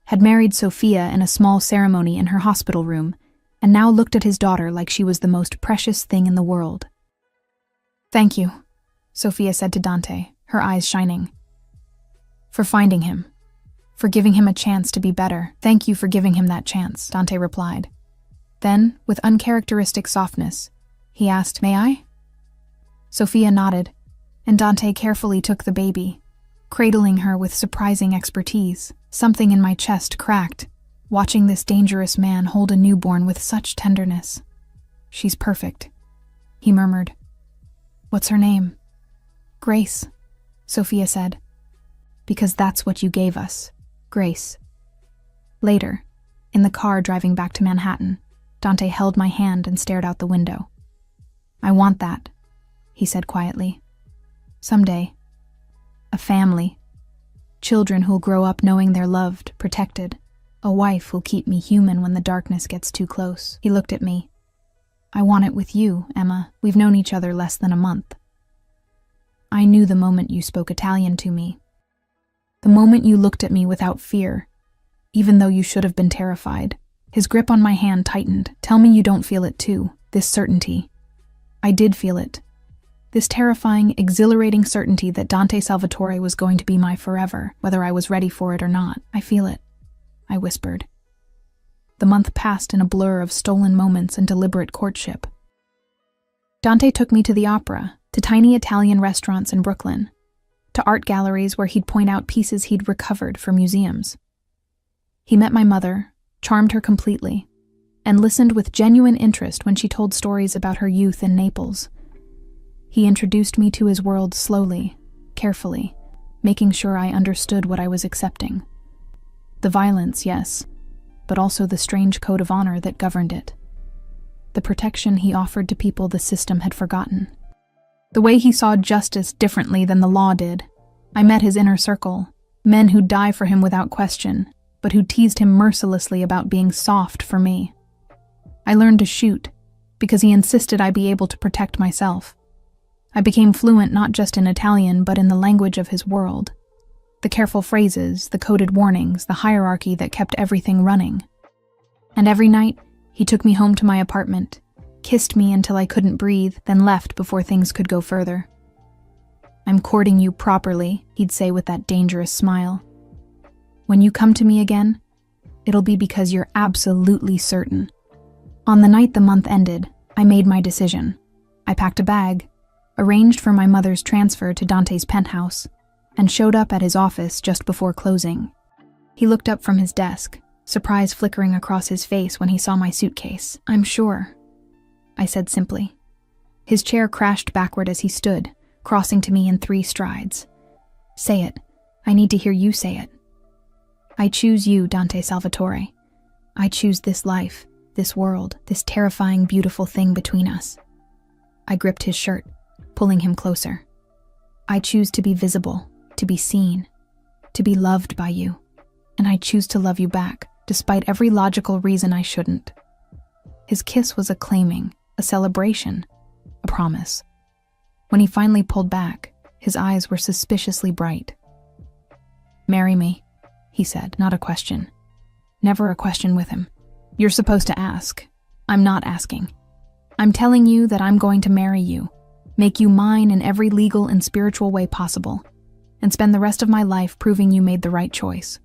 had married Sophia in a small ceremony in her hospital room, and now looked at his daughter like she was the most precious thing in the world. "Thank you," Sophia said to Dante, her eyes shining. "For finding him. For giving him a chance to be better." "Thank you for giving him that chance," Dante replied. Then, with uncharacteristic softness, he asked, "May I?" Sophia nodded, and Dante carefully took the baby, cradling her with surprising expertise. Something in my chest cracked, watching this dangerous man hold a newborn with such tenderness. "She's perfect," he murmured. "What's her name?" "Grace," Sophia said. "Because that's what you gave us. Grace." Later, in the car driving back to Manhattan, Dante held my hand and stared out the window. "I want that," he said quietly. "Someday. A family. Children who'll grow up knowing they're loved, protected. A wife who'll keep me human when the darkness gets too close." He looked at me. "I want it with you, Emma. We've known each other less than a month. I knew the moment you spoke Italian to me. The moment you looked at me without fear, even though you should have been terrified." His grip on my hand tightened. "Tell me you don't feel it too, this certainty." I did feel it. This terrifying, exhilarating certainty that Dante Salvatore was going to be my forever, whether I was ready for it or not. "I feel it," I whispered. The month passed in a blur of stolen moments and deliberate courtship. Dante took me to the opera, to tiny Italian restaurants in Brooklyn, to art galleries where he'd point out pieces he'd recovered for museums. He met my mother, charmed her completely, and listened with genuine interest when she told stories about her youth in Naples. He introduced me to his world slowly, carefully, making sure I understood what I was accepting. The violence, yes, but also the strange code of honor that governed it. The protection he offered to people the system had forgotten. The way he saw justice differently than the law did. I met his inner circle, men who'd die for him without question, but who teased him mercilessly about being soft for me. I learned to shoot, because he insisted I be able to protect myself. I became fluent not just in Italian, but in the language of his world. The careful phrases, the coded warnings, the hierarchy that kept everything running. And every night, he took me home to my apartment, kissed me until I couldn't breathe, then left before things could go further. "I'm courting you properly," he'd say with that dangerous smile. "When you come to me again, it'll be because you're absolutely certain. On the night the month ended, I made my decision. I packed a bag, arranged for my mother's transfer to Dante's penthouse, and showed up at his office just before closing. He looked up from his desk, surprise flickering across his face when he saw my suitcase. "I'm sure," I said simply. His chair crashed backward as he stood, crossing to me in 3 strides. "Say it. I need to hear you say it." "I choose you, Dante Salvatore. I choose this life, this world, this terrifying, beautiful thing between us." I gripped his shirt, pulling him closer. "I choose to be visible, to be seen, to be loved by you, and I choose to love you back, despite every logical reason I shouldn't." His kiss was a claiming, a celebration, a promise. When he finally pulled back, his eyes were suspiciously bright. "Marry me," he said, not a question. Never a question with him. "You're supposed to ask. I'm not asking. I'm telling you that I'm going to marry you, make you mine in every legal and spiritual way possible, and spend the rest of my life proving you made the right choice."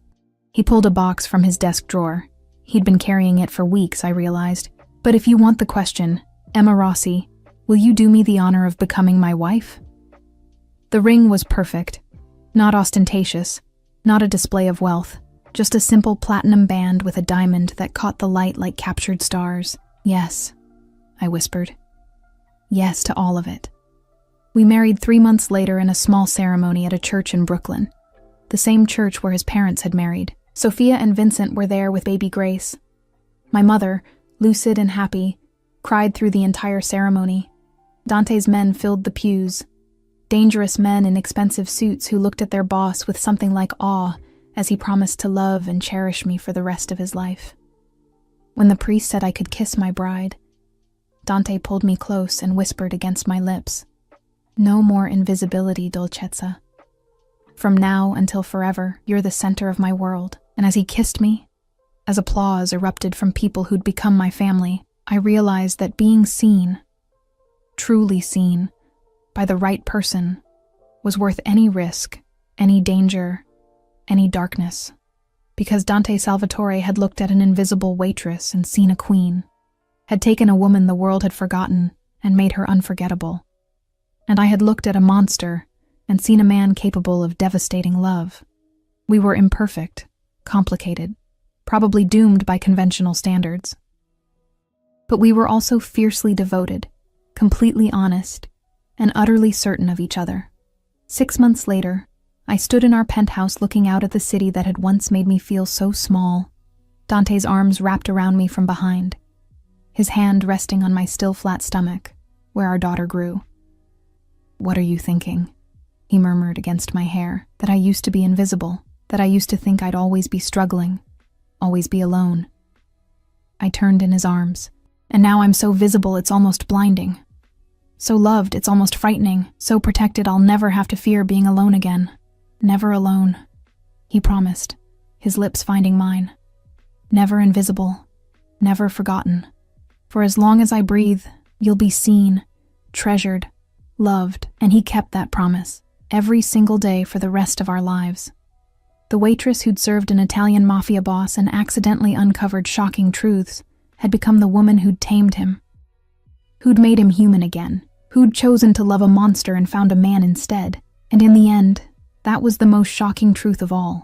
He pulled a box from his desk drawer. He'd been carrying it for weeks, I realized. "But if you want the question, Emma Rossi, will you do me the honor of becoming my wife?" The ring was perfect. Not ostentatious, not a display of wealth, just a simple platinum band with a diamond that caught the light like captured stars. "Yes," I whispered. "Yes to all of it." We married 3 months later in a small ceremony at a church in Brooklyn, the same church where his parents had married. Sophia and Vincent were there with baby Grace. My mother, lucid and happy, cried through the entire ceremony. Dante's men filled the pews, dangerous men in expensive suits who looked at their boss with something like awe as he promised to love and cherish me for the rest of his life. When the priest said I could kiss my bride, Dante pulled me close and whispered against my lips, "No more invisibility, Dolcezza. From now until forever, you're the center of my world." And as he kissed me, as applause erupted from people who'd become my family, I realized that being seen, truly seen, by the right person was worth any risk, any danger, any darkness. Because Dante Salvatore had looked at an invisible waitress and seen a queen, had taken a woman the world had forgotten and made her unforgettable. And I had looked at a monster and seen a man capable of devastating love. We were imperfect, complicated, probably doomed by conventional standards. But we were also fiercely devoted, completely honest, and utterly certain of each other. 6 months later, I stood in our penthouse looking out at the city that had once made me feel so small, Dante's arms wrapped around me from behind, his hand resting on my still flat stomach, where our daughter grew. "What are you thinking?" he murmured against my hair. "That I used to be invisible, that I used to think I'd always be struggling, always be alone." I turned in his arms, and now I'm so visible it's almost blinding. So loved it's almost frightening, so protected I'll never have to fear being alone again. Never alone, he promised, his lips finding mine. Never invisible, never forgotten. For as long as I breathe, you'll be seen, treasured, loved, and he kept that promise, every single day for the rest of our lives. The waitress who'd served an Italian mafia boss and accidentally uncovered shocking truths had become the woman who'd tamed him, who'd made him human again, who'd chosen to love a monster and found a man instead. And in the end, that was the most shocking truth of all.